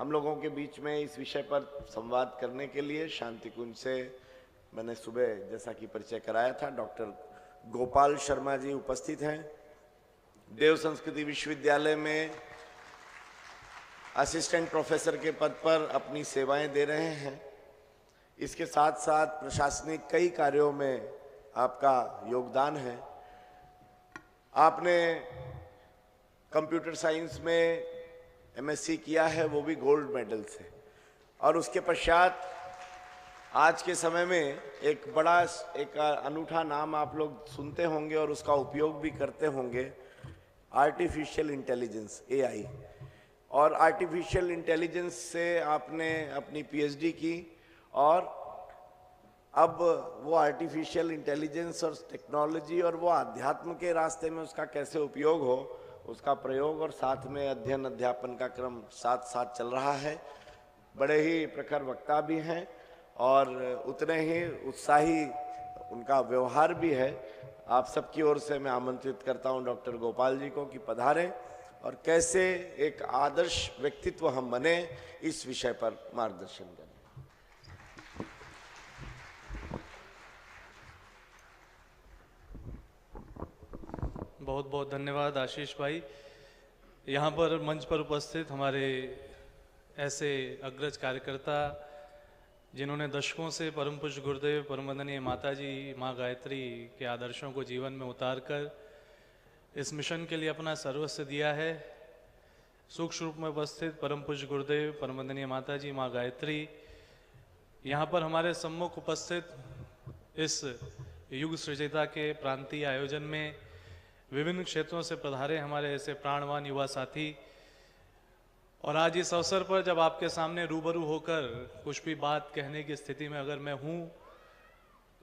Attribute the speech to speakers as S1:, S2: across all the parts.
S1: हम लोगों के बीच में इस विषय पर संवाद करने के लिए शांति कुंज से मैंने सुबह जैसा कि परिचय कराया था, डॉक्टर गोपाल शर्मा जी उपस्थित हैं। देव संस्कृति विश्वविद्यालय में असिस्टेंट प्रोफेसर के पद पर अपनी सेवाएं दे रहे हैं। इसके साथ साथ प्रशासनिक कई कार्यों में आपका योगदान है। आपने कंप्यूटर साइंस में एमएससी किया है, वो भी गोल्ड मेडल से, और उसके पश्चात आज के समय में एक अनूठा नाम आप लोग सुनते होंगे और उसका उपयोग भी करते होंगे, आर्टिफिशियल इंटेलिजेंस, एआई। और आर्टिफिशियल इंटेलिजेंस से आपने अपनी पीएचडी की और अब वो आर्टिफिशियल इंटेलिजेंस और टेक्नोलॉजी और वो अध्यात्म के रास्ते में उसका कैसे उपयोग हो, उसका प्रयोग और साथ में अध्ययन अध्यापन का क्रम साथ साथ चल रहा है। बड़े ही प्रखर वक्ता भी हैं और उतने ही उत्साही उनका व्यवहार भी है। आप सबकी ओर से मैं आमंत्रित करता हूं डॉक्टर गोपाल जी को कि पधारें और कैसे एक आदर्श व्यक्तित्व हम बने, इस विषय पर मार्गदर्शन करें।
S2: बहुत बहुत धन्यवाद आशीष भाई। यहाँ पर मंच पर उपस्थित हमारे ऐसे अग्रज कार्यकर्ता जिन्होंने दशकों से परम पूज्य गुरुदेव परम वंदनीय माता जी माँ गायत्री के आदर्शों को जीवन में उतारकर इस मिशन के लिए अपना सर्वस्व दिया है। सूक्ष्म रूप में उपस्थित परम पूज्य गुरुदेव परम वंदनीय माता जी माँ गायत्री, यहाँ पर हमारे सम्मुख उपस्थित इस युग सृजिता के प्रांतीय आयोजन में विभिन्न क्षेत्रों से पधारे हमारे ऐसे प्राणवान युवा साथी, और आज इस अवसर पर जब आपके सामने रूबरू होकर कुछ भी बात कहने की स्थिति में अगर मैं हूँ,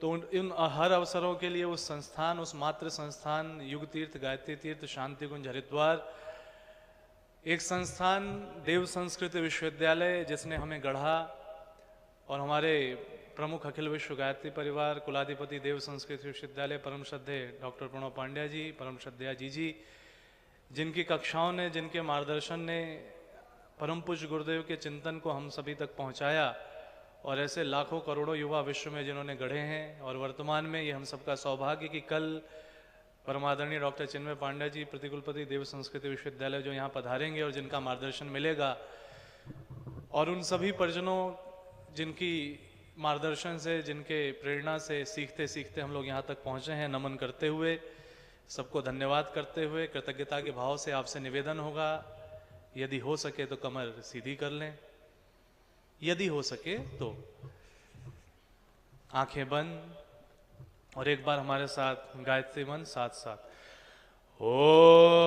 S2: तो इन हर अवसरों के लिए उस संस्थान, उस मातृ संस्थान युग तीर्थ गायत्री तीर्थ शांति कुंज हरिद्वार, एक संस्थान देव संस्कृति विश्वविद्यालय जिसने हमें गढ़ा, और हमारे प्रमुख अखिल विश्व गायत्री परिवार कुलाधिपति देव संस्कृत विश्वविद्यालय परम श्रद्धेय डॉक्टर प्रणव पांड्या जी, परम श्रद्धेया जी, जिनकी कक्षाओं ने, जिनके मार्गदर्शन ने परम पूज्य गुरुदेव के चिंतन को हम सभी तक पहुंचाया, और ऐसे लाखों करोड़ों युवा विश्व में जिन्होंने गढ़े हैं। और वर्तमान में ये हम सबका सौभाग्य कि कल परमादरणीय डॉक्टर चिन्मय पांड्या जी प्रतिकुलपति देव संस्कृति विश्वविद्यालय जो यहाँ पधारेंगे और जिनका मार्गदर्शन मिलेगा, और उन सभी परिजनों जिनकी मार्गदर्शन से, जिनके प्रेरणा से सीखते सीखते हम लोग यहाँ तक पहुँचे हैं, नमन करते हुए, सबको धन्यवाद करते हुए कृतज्ञता के भाव से आपसे निवेदन होगा, यदि हो सके तो कमर सीधी कर लें, यदि हो सके तो आंखें बंद, और एक बार हमारे साथ गायत्री मंत्र साथ साथ। ओम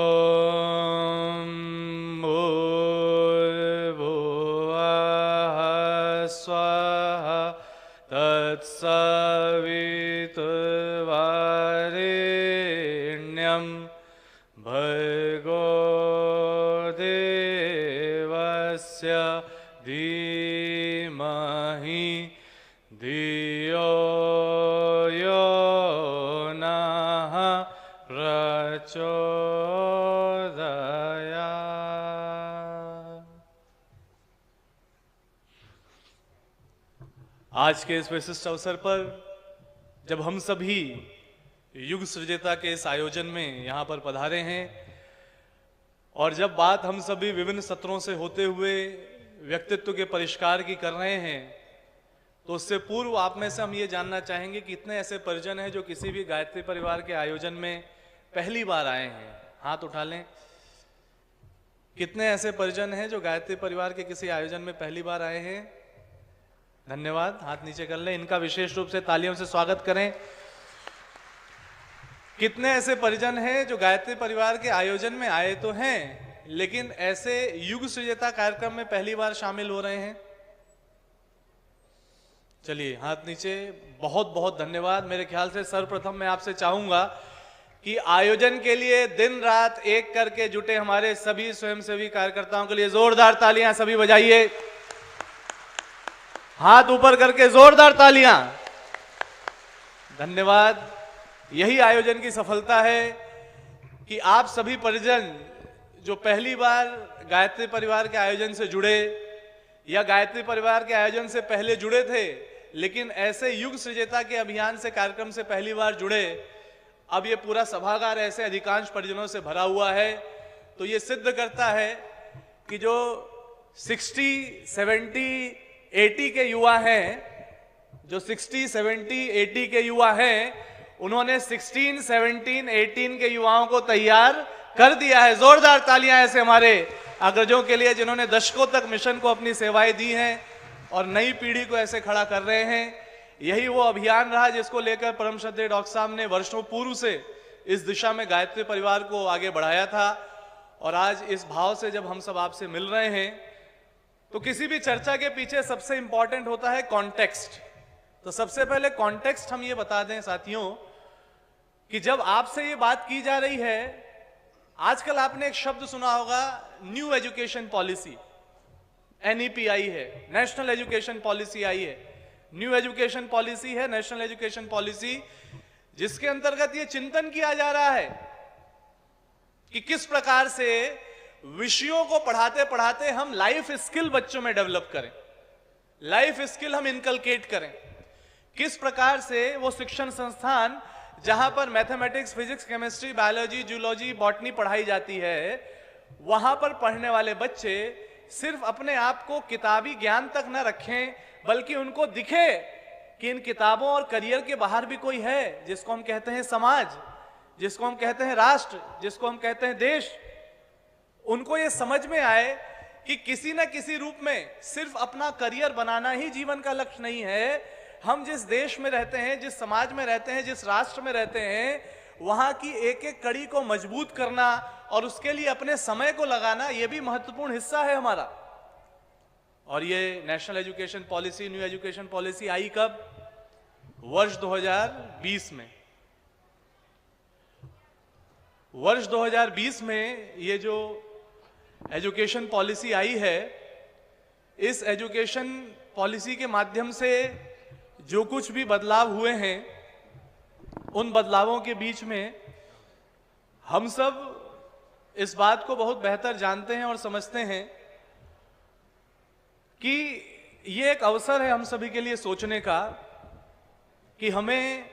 S2: तत्सवितुर्वरेण्यं भर्गो देवस्य धीमहि धियो यो नः प्रचोदयात्। आज के इस विशिष्ट अवसर पर जब हम सभी युग सृजिता के इस आयोजन में यहाँ पर पधारे हैं, और जब बात हम सभी विभिन्न सत्रों से होते हुए व्यक्तित्व के परिष्कार की कर रहे हैं, तो उससे पूर्व आप में से हम ये जानना चाहेंगे कि कितने ऐसे परिजन हैं जो किसी भी गायत्री परिवार के आयोजन में पहली बार आए हैं। हाथ उठा लें। कितने ऐसे परिजन हैं जो गायत्री परिवार के किसी आयोजन में पहली बार आए हैं? धन्यवाद, हाथ नीचे कर लें। इनका विशेष रूप से तालियों से स्वागत करें। कितने ऐसे परिजन हैं जो गायत्री परिवार के आयोजन में आए तो हैं, लेकिन ऐसे युग सृजिता कार्यक्रम में पहली बार शामिल हो रहे हैं? चलिए हाथ नीचे। बहुत बहुत धन्यवाद। मेरे ख्याल से सर्वप्रथम मैं आपसे चाहूंगा कि आयोजन के लिए दिन रात एक करके जुटे हमारे सभी स्वयंसेवी कार्यकर्ताओं के लिए जोरदार तालियां सभी बजाइए। हाथ ऊपर करके जोरदार तालियां। धन्यवाद। यही आयोजन की सफलता है कि आप सभी परिजन जो पहली बार गायत्री परिवार के आयोजन से जुड़े, या गायत्री परिवार के आयोजन से पहले जुड़े थे, लेकिन ऐसे युग सृजता के अभियान से कार्यक्रम से पहली बार जुड़े, अब ये पूरा सभागार ऐसे अधिकांश परिजनों से भरा हुआ है, तो ये सिद्ध करता है कि जो 60, 70, 80 के युवा हैं, जो 60, 70, 80 के युवा हैं, उन्होंने 16, 17, 18 के युवाओं को तैयार कर दिया है। जोरदार तालियां ऐसे हमारे अग्रजों के लिए जिन्होंने दशकों तक मिशन को अपनी सेवाएं दी हैं और नई पीढ़ी को ऐसे खड़ा कर रहे हैं। यही वो अभियान रहा जिसको लेकर परम श्रद्धेय डॉक्टर साहब ने वर्षों पूर्व से इस दिशा में गायत्री परिवार को आगे बढ़ाया था। और आज इस भाव से जब हम सब आपसे मिल रहे हैं, तो किसी भी चर्चा के पीछे सबसे इंपॉर्टेंट होता है कॉन्टेक्स्ट। तो सबसे पहले कॉन्टेक्स्ट हम ये बता दें साथियों कि जब आपसे ये बात की जा रही है, आजकल आपने एक शब्द सुना होगा, न्यू एजुकेशन पॉलिसी, NEP आई है, नेशनल एजुकेशन पॉलिसी आई है। न्यू एजुकेशन पॉलिसी है, नेशनल एजुकेशन पॉलिसी, जिसके अंतर्गत ये चिंतन किया जा रहा है कि किस प्रकार से विषयों को पढ़ाते पढ़ाते हम लाइफ स्किल बच्चों में डेवलप करें, लाइफ स्किल हम इनकलकेट करें। किस प्रकार से वो शिक्षण संस्थान जहां पर mathematics, physics, chemistry, biology, zoology, botany पढ़ाई जाती है, वहां पर पढ़ने वाले बच्चे सिर्फ अपने आप को किताबी ज्ञान तक न रखें, बल्कि उनको दिखे कि इन किताबों और करियर के बाहर भी कोई है, जिसको हम कहते हैं समाज, जिसको हम कहते हैं राष्ट्र, जिसको हम कहते हैं देश। उनको ये समझ में आए कि किसी न किसी रूप में सिर्फ अपना करियर बनाना ही जीवन का लक्ष्य नहीं है। हम जिस देश में रहते हैं, जिस समाज में रहते हैं, जिस राष्ट्र में रहते हैं, वहां की एक एक कड़ी को मजबूत करना और उसके लिए अपने समय को लगाना, यह भी महत्वपूर्ण हिस्सा है हमारा। और ये national education policy, new education policy आई कब? वर्ष 2020 में। वर्ष 2020 में ये जो एजुकेशन पॉलिसी आई है, इस एजुकेशन पॉलिसी के माध्यम से जो कुछ भी बदलाव हुए हैं, उन बदलावों के बीच में हम सब इस बात को बहुत बेहतर जानते हैं और समझते हैं कि ये एक अवसर है हम सभी के लिए सोचने का कि हमें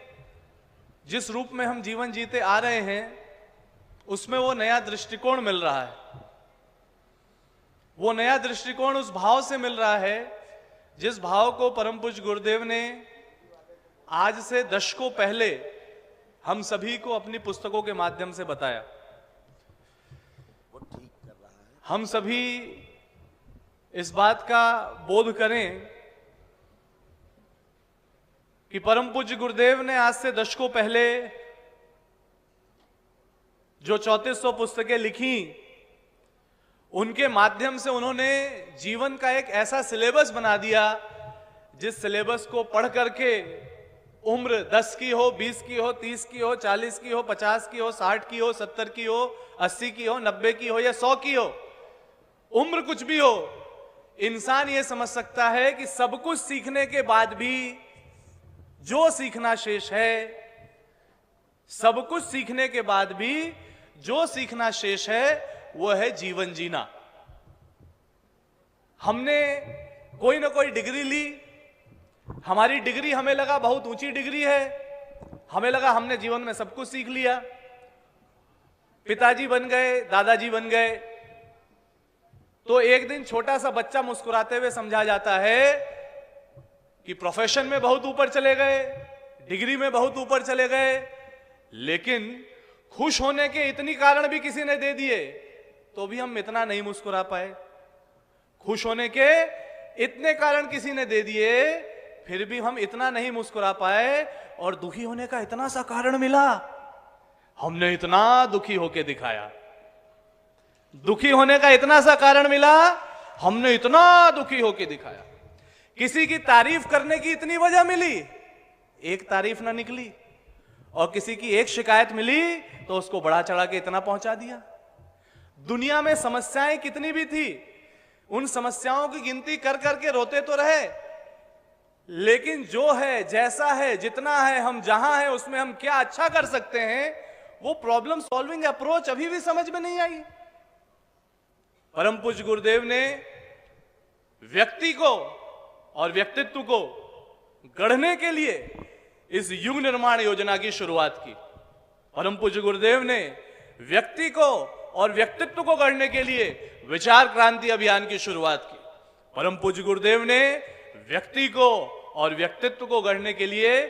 S2: जिस रूप में हम जीवन जीते आ रहे हैं, उसमें वो नया दृष्टिकोण मिल रहा है। वो नया दृष्टिकोण उस भाव से मिल रहा है जिस भाव को परम पूज्य गुरुदेव ने आज से दशकों पहले हम सभी को अपनी पुस्तकों के माध्यम से बताया।
S1: वो ठीक कर रहा है।
S2: हम सभी इस बात का बोध करें कि परम पूज्य गुरुदेव ने आज से दशकों पहले जो 3400 पुस्तकें लिखी, उनके माध्यम से उन्होंने जीवन का एक ऐसा सिलेबस बना दिया जिस सिलेबस को पढ़ करके उम्र 10 की हो, 20 की हो, 30 की हो, 40 की हो, 50 की हो, 60 की हो, 70 की हो, 80 की हो, 90 की हो या 100 की हो, उम्र कुछ भी हो, इंसान ये समझ सकता है कि सब कुछ सीखने के बाद भी जो सीखना शेष है, सब कुछ सीखने के बाद भी जो सीखना शेष है वो है जीवन जीना। हमने कोई ना कोई डिग्री ली, हमारी डिग्री हमें लगा बहुत ऊंची डिग्री है, हमें लगा हमने जीवन में सब कुछ सीख लिया, पिताजी बन गए, दादाजी बन गए। तो एक दिन छोटा सा बच्चा मुस्कुराते हुए समझा जाता है कि प्रोफेशन में बहुत ऊपर चले गए, डिग्री में बहुत ऊपर चले गए, लेकिन खुश होने के इतनी कारण भी किसी ने दे दिए तो भी हम इतना नहीं मुस्कुरा पाए। खुश होने के इतने कारण किसी ने दे दिए फिर भी हम इतना नहीं मुस्कुरा पाए, और दुखी होने का इतना सा कारण मिला, हमने इतना दुखी होके दिखाया। दुखी होने का इतना सा कारण मिला, हमने इतना दुखी होके दिखाया। किसी की तारीफ करने की इतनी वजह मिली, एक तारीफ ना निकली, और किसी की एक शिकायत मिली तो उसको बढ़ा चढ़ा के इतना पहुंचा दिया। दुनिया में समस्याएं कितनी भी थी, उन समस्याओं की गिनती कर करके रोते तो रहे, लेकिन जो है, जैसा है, जितना है, हम जहां हैं उसमें हम क्या अच्छा कर सकते हैं, वो प्रॉब्लम सॉल्विंग अप्रोच अभी भी समझ में नहीं आई। परम पूज्य गुरुदेव ने व्यक्ति को और व्यक्तित्व को गढ़ने के लिए इस युग निर्माण योजना की शुरुआत की। परम पूज्य गुरुदेव ने व्यक्ति को और व्यक्तित्व को गढ़ने के लिए विचार क्रांति अभियान की शुरुआत की। परम पूज्य गुरुदेव ने व्यक्ति को और व्यक्तित्व को गढ़ने के लिए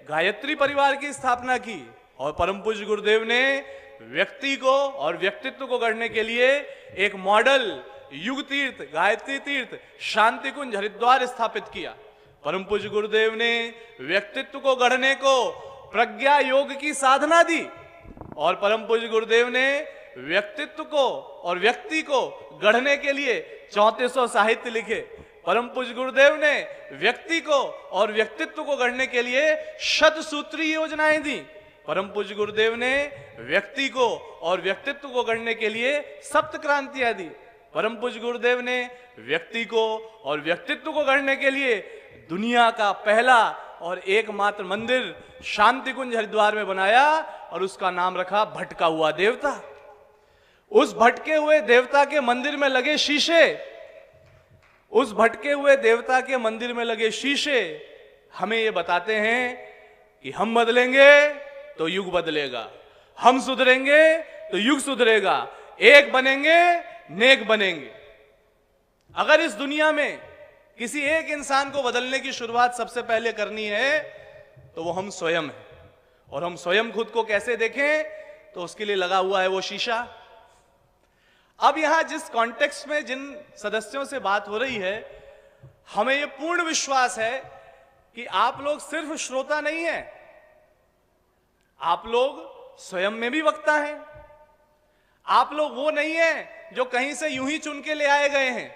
S2: गायत्री परिवार की स्थापना की। और परम पूज्य गुरुदेव ने व्यक्ति को और व्यक्तित्व को गढ़ने के लिए एक मॉडल युग तीर्थ, गायत्री तीर्थ, शांति कुंज हरिद्वार स्थापित किया। परम पूज्य गुरुदेव ने व्यक्तित्व को गढ़ने को प्रज्ञा योग की साधना दी। और परम पूज्य गुरुदेव ने व्यक्तित्व को और व्यक्ति को गढ़ने के लिए 3400 साहित्य लिखे। परम पूज्य गुरुदेव ने व्यक्ति को और व्यक्तित्व को गढ़ने के लिए शतसूत्री योजनाएं दी। परम पूज्य गुरुदेव ने व्यक्ति को और व्यक्तित्व को गढ़ने के लिए सप्त क्रांतियां दी। परम पूज्य गुरुदेव ने व्यक्ति को और व्यक्तित्व को गढ़ने के लिए दुनिया का पहला और एकमात्र मंदिर शांति कुंज हरिद्वार में बनाया और उसका नाम रखा भटका हुआ देवता। उस भटके हुए देवता के मंदिर में लगे शीशे, उस भटके हुए देवता के मंदिर में लगे शीशे हमें ये बताते हैं कि हम बदलेंगे तो युग बदलेगा, हम सुधरेंगे तो युग सुधरेगा, एक बनेंगे नेक बनेंगे। अगर इस दुनिया में किसी एक इंसान को बदलने की शुरुआत सबसे पहले करनी है तो वो हम स्वयं हैं। और हम स्वयं खुद को कैसे देखें, तो उसके लिए लगा हुआ है वो शीशा। अब यहां जिस कॉन्टेक्स्ट में जिन सदस्यों से बात हो रही है, हमें यह पूर्ण विश्वास है कि आप लोग सिर्फ श्रोता नहीं हैं, आप लोग स्वयं में भी वक्ता हैं। आप लोग वो नहीं हैं जो कहीं से यूं ही चुन के ले आए गए हैं।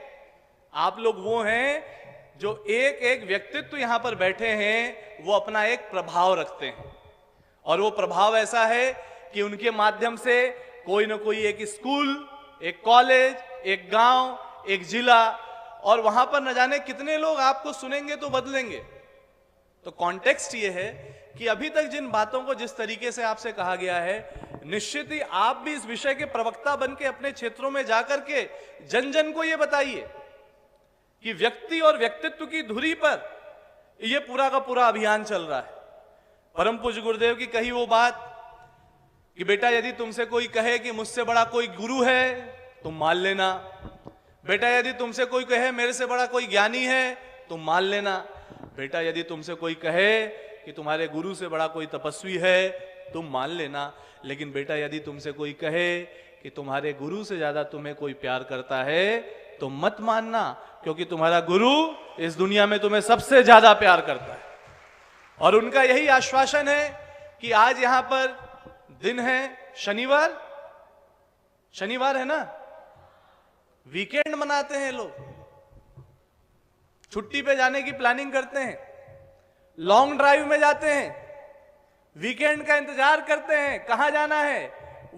S2: आप लोग वो हैं जो एक एक व्यक्तित्व यहां पर बैठे हैं, वो अपना एक प्रभाव रखते हैं। और वो प्रभाव ऐसा है कि उनके माध्यम से कोई ना कोई एक स्कूल, एक कॉलेज, एक गांव, एक जिला, और वहां पर न जाने कितने लोग आपको सुनेंगे तो बदलेंगे। तो कॉन्टेक्स्ट ये है कि अभी तक जिन बातों को जिस तरीके से आपसे कहा गया है, निश्चित ही आप भी इस विषय के प्रवक्ता बन के अपने क्षेत्रों में जाकर के जन जन को यह बताइए कि व्यक्ति और व्यक्तित्व की धुरी पर यह पूरा का पूरा अभियान चल रहा है। परम पूज्य गुरुदेव की कही वो बात कि बेटा यदि तुमसे कोई कहे कि मुझसे बड़ा कोई गुरु है तुम मान लेना, बेटा यदि तुमसे कोई कहे मेरे से बड़ा कोई ज्ञानी है तुम मान लेना, बेटा यदि तुमसे कोई कहे कि तुम्हारे गुरु से बड़ा कोई तपस्वी है तुम मान लेना, लेकिन बेटा यदि तुमसे कोई कहे कि तुम्हारे गुरु से ज्यादा तुम्हें कोई प्यार करता है तो मत मानना, क्योंकि तुम्हारा गुरु इस दुनिया में तुम्हें सबसे ज्यादा प्यार करता है। और उनका यही आश्वासन है कि आज यहां पर दिन है शनिवार, शनिवार है ना, वीकेंड मनाते हैं लोग, छुट्टी पे जाने की प्लानिंग करते हैं, लॉन्ग ड्राइव में जाते हैं, वीकेंड का इंतजार करते हैं। कहां जाना है?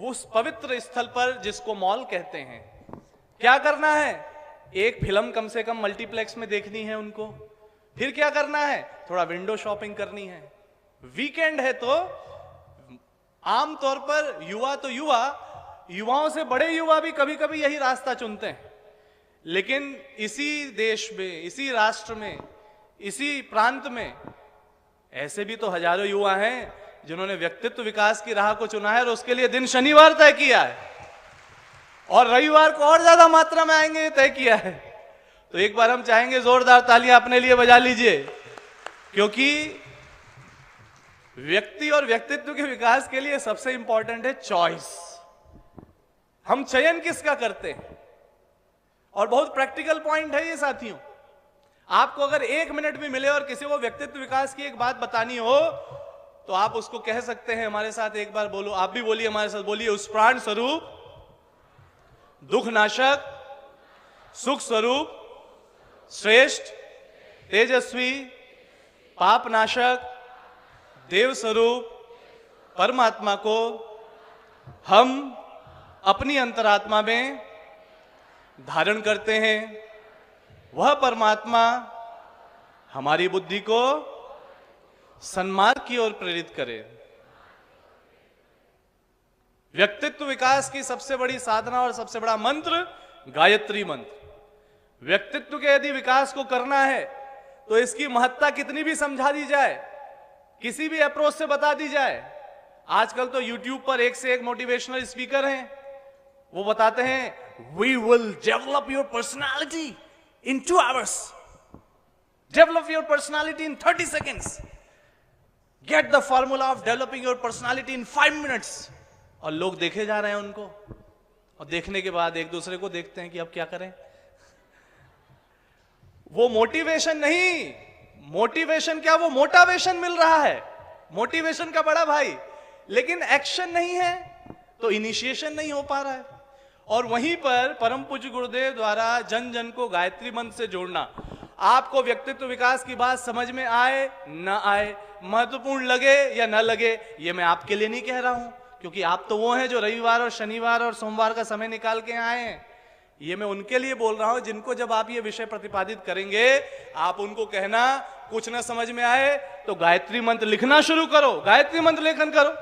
S2: उस पवित्र स्थल पर जिसको मॉल कहते हैं। क्या करना है? एक फिल्म कम से कम मल्टीप्लेक्स में देखनी है उनको। फिर क्या करना है? थोड़ा विंडो शॉपिंग करनी है। वीकेंड है तो आमतौर पर युवा तो युवाओं से बड़े युवा भी कभी कभी यही रास्ता चुनते हैं, लेकिन इसी देश में, इसी राष्ट्र में, इसी प्रांत में ऐसे भी तो हजारों युवा हैं जिन्होंने व्यक्तित्व विकास की राह को चुना है और उसके लिए दिन शनिवार तय किया है और रविवार को और ज्यादा मात्रा में आएंगे तय किया है। तो एक बार हम चाहेंगे जोरदार तालियां अपने लिए बजा लीजिए, क्योंकि व्यक्ति और व्यक्तित्व के विकास के लिए सबसे इंपॉर्टेंट है चॉइस। हम चयन किसका करते हैं? और बहुत प्रैक्टिकल पॉइंट है ये साथियों। आपको अगर 1 मिनट भी मिले और किसी को व्यक्तित्व विकास की एक बात बतानी हो तो आप उसको कह सकते हैं हमारे साथ एक बार बोलो, आप भी बोलिए हमारे साथ, बोलिए, उस प्राण स्वरूप, दुख नाशक, सुख स्वरूप, श्रेष्ठ, तेजस्वी, पाप नाशक, देव स्वरूप परमात्मा को हम अपनी अंतरात्मा में धारण करते हैं। वह परमात्मा हमारी बुद्धि को सन्मार्ग की ओर प्रेरित करे। व्यक्तित्व विकास की सबसे बड़ी साधना और सबसे बड़ा मंत्र गायत्री मंत्र। व्यक्तित्व के यदि विकास को करना है तो इसकी महत्ता कितनी भी समझा दी जाए, किसी भी अप्रोच से बता दी जाए। आजकल तो YouTube पर एक से एक मोटिवेशनल स्पीकर हैं, वो बताते हैं we will develop your personality in 2 hours, develop your personality in 30 seconds, get the formula of developing your personality in 5 minutes। और लोग देखे जा रहे हैं उनको, और देखने के बाद एक दूसरे को देखते हैं कि अब क्या करें। वो मोटिवेशन नहीं, मोटिवेशन क्या, वो मोटिवेशन मिल रहा है, मोटिवेशन का बड़ा भाई, लेकिन एक्शन नहीं है तो इनिशिएशन नहीं हो पा रहा है। और वहीं पर परम पूज्य गुरुदेव द्वारा जन जन को गायत्री मंत्र से जोड़ना, आपको व्यक्तित्व विकास की बात समझ में आए ना आए, महत्वपूर्ण लगे या ना लगे, ये मैं आपके लिए नहीं कह रहा हूं, क्योंकि आप तो वो हैं जो रविवार और शनिवार और सोमवार का समय निकाल के आए हैं। ये मैं उनके लिए बोल रहा हूं जिनको जब आप ये विषय प्रतिपादित करेंगे, आप उनको कहना कुछ ना समझ में आए तो गायत्री मंत्र लिखना शुरू करो, गायत्री मंत्र लेखन करो।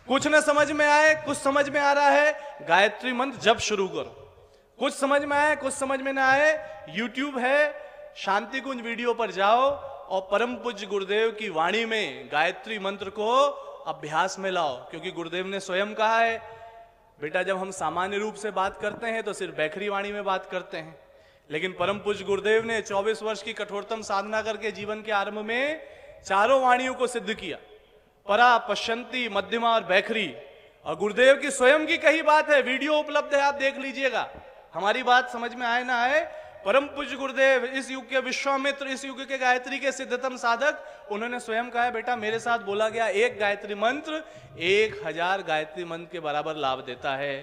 S2: कुछ ना समझ में आए, कुछ समझ में आ रहा है, गायत्री मंत्र जब शुरू करो। कुछ समझ में आए, कुछ समझ में ना आए, YouTube है, शांति कुंज वीडियो पर जाओ और परम पूज्य गुरुदेव की वाणी में गायत्री मंत्र को अभ्यास में लाओ। क्योंकि गुरुदेव ने स्वयं कहा है, बेटा जब हम सामान्य रूप से बात करते हैं तो सिर्फ बैखरी वाणी में बात करते हैं, लेकिन परम पूज्य गुरुदेव ने 24 वर्ष की कठोरतम साधना करके जीवन के आरंभ में चारों वाणियों को सिद्ध किया, परा, पश्यंती, मध्यमा और बैखरी। और गुरुदेव की स्वयं की कही बात है, वीडियो उपलब्ध है, आप देख लीजिएगा। हमारी बात समझ में आए ना आए, परम पूज्य गुरुदेव इस युग के विश्वामित्र, इस युग के गायत्री के सिद्धतम साधक, उन्होंने स्वयं कहा है, बेटा मेरे साथ बोला गया एक गायत्री मंत्र 1000 गायत्री मंत्र के बराबर लाभ देता है।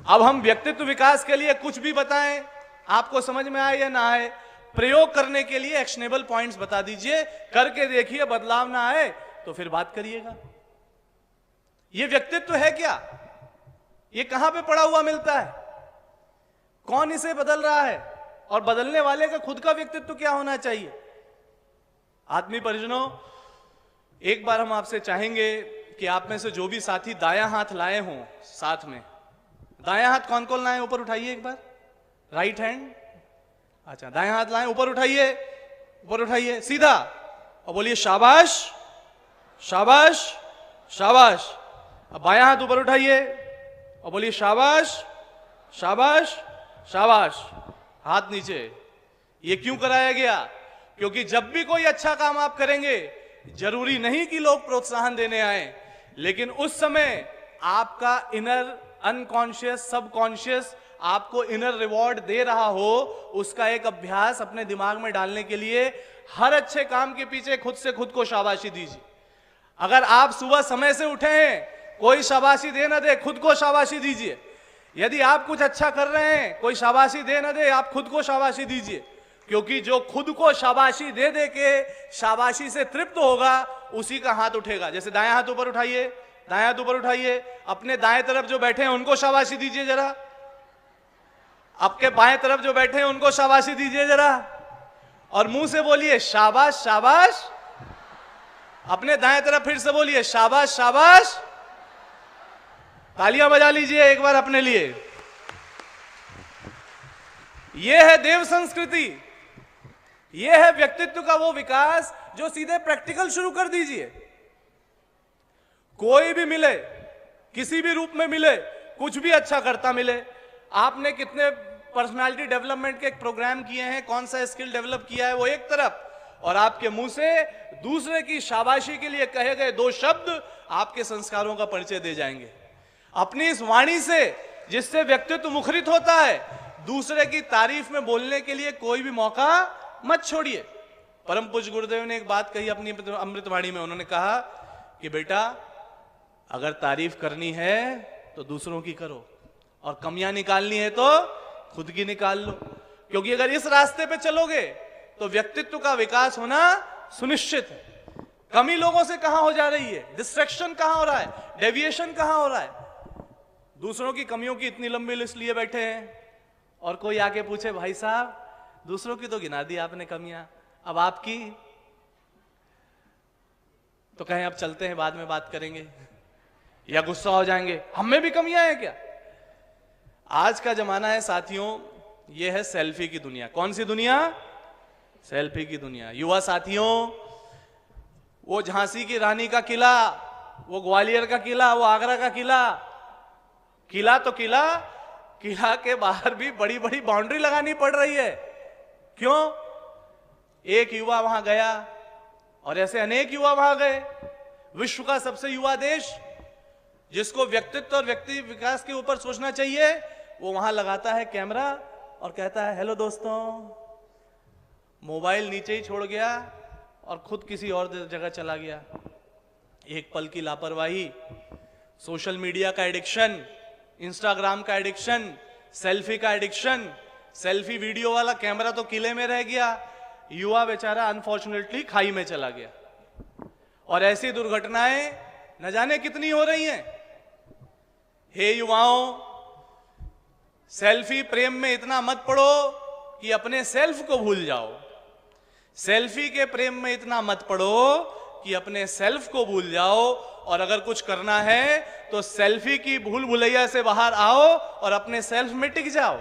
S2: अब हम व्यक्तित्व विकास के लिए कुछ भी बताएं, आपको समझ में आए या ना आए, प्रयोग करने के लिए एक्शनेबल पॉइंट्स बता दीजिए, करके देखिए, बदलाव ना आए तो फिर बात करिएगा। ये व्यक्तित्व है क्या? ये कहां पे पड़ा हुआ मिलता है? कौन इसे बदल रहा है? और बदलने वाले का खुद का व्यक्तित्व क्या होना चाहिए? आत्मीय परिजनों, एक बार हम आपसे चाहेंगे कि आप में से जो भी साथी दायां हाथ लाए हों साथ में, दायां हाथ कौन कौन लाए ऊपर उठाइए एक बार, राइट हैंड। अच्छा, दायां हाथ लाए, ऊपर उठाइए, ऊपर उठाइए सीधा और बोलिए शाबाश, शाबाश, शाबाश। अब बायां हाथ ऊपर उठाइए और बोलिए शाबाश, शाबाश, शाबाश। हाथ नीचे। ये क्यों कराया गया? क्योंकि जब भी कोई अच्छा काम आप करेंगे, जरूरी नहीं कि लोग प्रोत्साहन देने आए, लेकिन उस समय आपका इनर अनकॉन्शियस, सबकॉन्शियस आपको इनर रिवॉर्ड दे रहा हो, उसका एक अभ्यास अपने दिमाग में डालने के लिए हर अच्छे काम के पीछे खुद से खुद को शाबाशी दीजिए। अगर आप सुबह समय से उठे हैं, कोई शाबाशी दे ना दे, खुद को शाबाशी दीजिए। यदि आप कुछ अच्छा कर रहे हैं, कोई शाबाशी दे ना दे, आप खुद को शाबाशी दीजिए। क्योंकि जो खुद को शाबाशी दे दे के शाबाशी से तृप्त होगा, उसी का हाथ उठेगा। जैसे दायां हाथ ऊपर उठाइए, दायां हाथ ऊपर उठाइए, अपने दाएं तरफ जो बैठे हैं उनको शाबाशी दीजिए जरा, आपके बाएं तरफ जो बैठे हैं उनको शाबाशी दीजिए जरा, और मुंह से बोलिए शाबाश, शाबाश। अपने दाएं तरफ फिर से बोलिए शाबाश, शाबाश। तालियां बजा लीजिए एक बार अपने लिए। यह है देव संस्कृति, यह है व्यक्तित्व का वो विकास जो सीधे प्रैक्टिकल शुरू कर दीजिए। कोई भी मिले, किसी भी रूप में मिले, कुछ भी अच्छा करता मिले। आपने कितने पर्सनालिटी डेवलपमेंट के प्रोग्राम किए हैं, कौन सा स्किल डेवलप किया है, वो एक तरफ, और आपके मुंह से दूसरे की शाबाशी के लिए कहे गए 2 शब्द आपके संस्कारों का परिचय दे जाएंगे। अपनी इस वाणी से, जिससे व्यक्तित्व मुखरित होता है, दूसरे की तारीफ में बोलने के लिए कोई भी मौका मत छोड़िए। परम पूज्य गुरुदेव ने एक बात कही अपनी अमृतवाणी में, उन्होंने कहा कि बेटा अगर तारीफ करनी है तो दूसरों की करो, और कमियां निकालनी है तो खुद की निकाल लो। क्योंकि अगर इस रास्ते पे चलोगे तो व्यक्तित्व का विकास होना सुनिश्चित है। कमी लोगों से कहां हो जा रही है, डिस्ट्रैक्शन कहां हो रहा है, डेविएशन कहां हो रहा है? दूसरों की कमियों की इतनी लंबी लिस्ट लिए बैठे हैं, और कोई आके पूछे भाई साहब दूसरों की तो गिना दी आपने कमियां, अब आपकी, तो कहें अब चलते हैं, बाद में बात करेंगे, या गुस्सा हो जाएंगे, हम में भी कमियां हैं क्या? आज का जमाना है साथियों, ये है सेल्फी की दुनिया। कौन सी दुनिया? सेल्फी की दुनिया। युवा साथियों, वो झांसी की रानी का किला, वो ग्वालियर का किला, वो आगरा का किला, किला तो किला, किला के बाहर भी बड़ी बड़ी बाउंड्री लगानी पड़ रही है। क्यों? एक युवा वहां गया और ऐसे अनेक युवा वहां गए। विश्व का सबसे युवा देश, जिसको व्यक्तित्व और व्यक्ति विकास के ऊपर सोचना चाहिए, वो वहां लगाता है कैमरा और कहता है हेलो दोस्तों, मोबाइल नीचे ही छोड़ गया और खुद किसी और जगह चला गया। एक पल की लापरवाही, सोशल मीडिया का एडिक्शन, इंस्टाग्राम का एडिक्शन, सेल्फी का एडिक्शन, सेल्फी वीडियो वाला कैमरा तो किले में रह गया, युवा बेचारा अनफॉर्चुनेटली खाई में चला गया। और ऐसी दुर्घटनाएं न जाने कितनी हो रही हैं। हे युवाओं, सेल्फी प्रेम में इतना मत पड़ो कि अपने सेल्फ को भूल जाओ। सेल्फी के प्रेम में इतना मत पड़ो कि अपने सेल्फ को भूल जाओ। और अगर कुछ करना है तो सेल्फी की भूल भुलैया से बाहर आओ और अपने सेल्फ में टिक जाओ।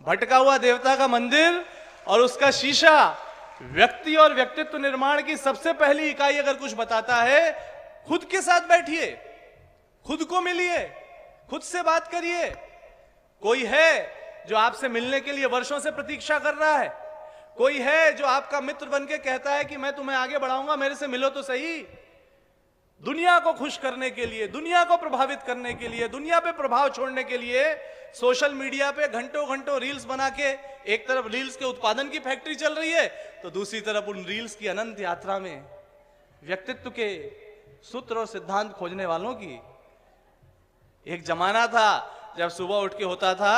S2: भटका हुआ देवता का मंदिर और उसका शीशा व्यक्ति और व्यक्तित्व निर्माण की सबसे पहली इकाई अगर कुछ बताता है, खुद के साथ बैठिए, खुद को मिलिए, खुद से बात करिए। कोई है जो आपसे मिलने के लिए वर्षों से प्रतीक्षा कर रहा है, कोई है जो आपका मित्र बन के कहता है कि मैं तुम्हें आगे बढ़ाऊंगा, मेरे से मिलो तो सही। दुनिया को खुश करने के लिए, दुनिया को प्रभावित करने के लिए, दुनिया पे प्रभाव छोड़ने के लिए सोशल मीडिया पे घंटों घंटों रील्स बना के, एक तरफ रील्स के उत्पादन की फैक्ट्री चल रही है तो दूसरी तरफ उन रील्स की अनंत यात्रा में व्यक्तित्व के सूत्र और सिद्धांत खोजने वालों की। एक जमाना था जब सुबह उठ के होता था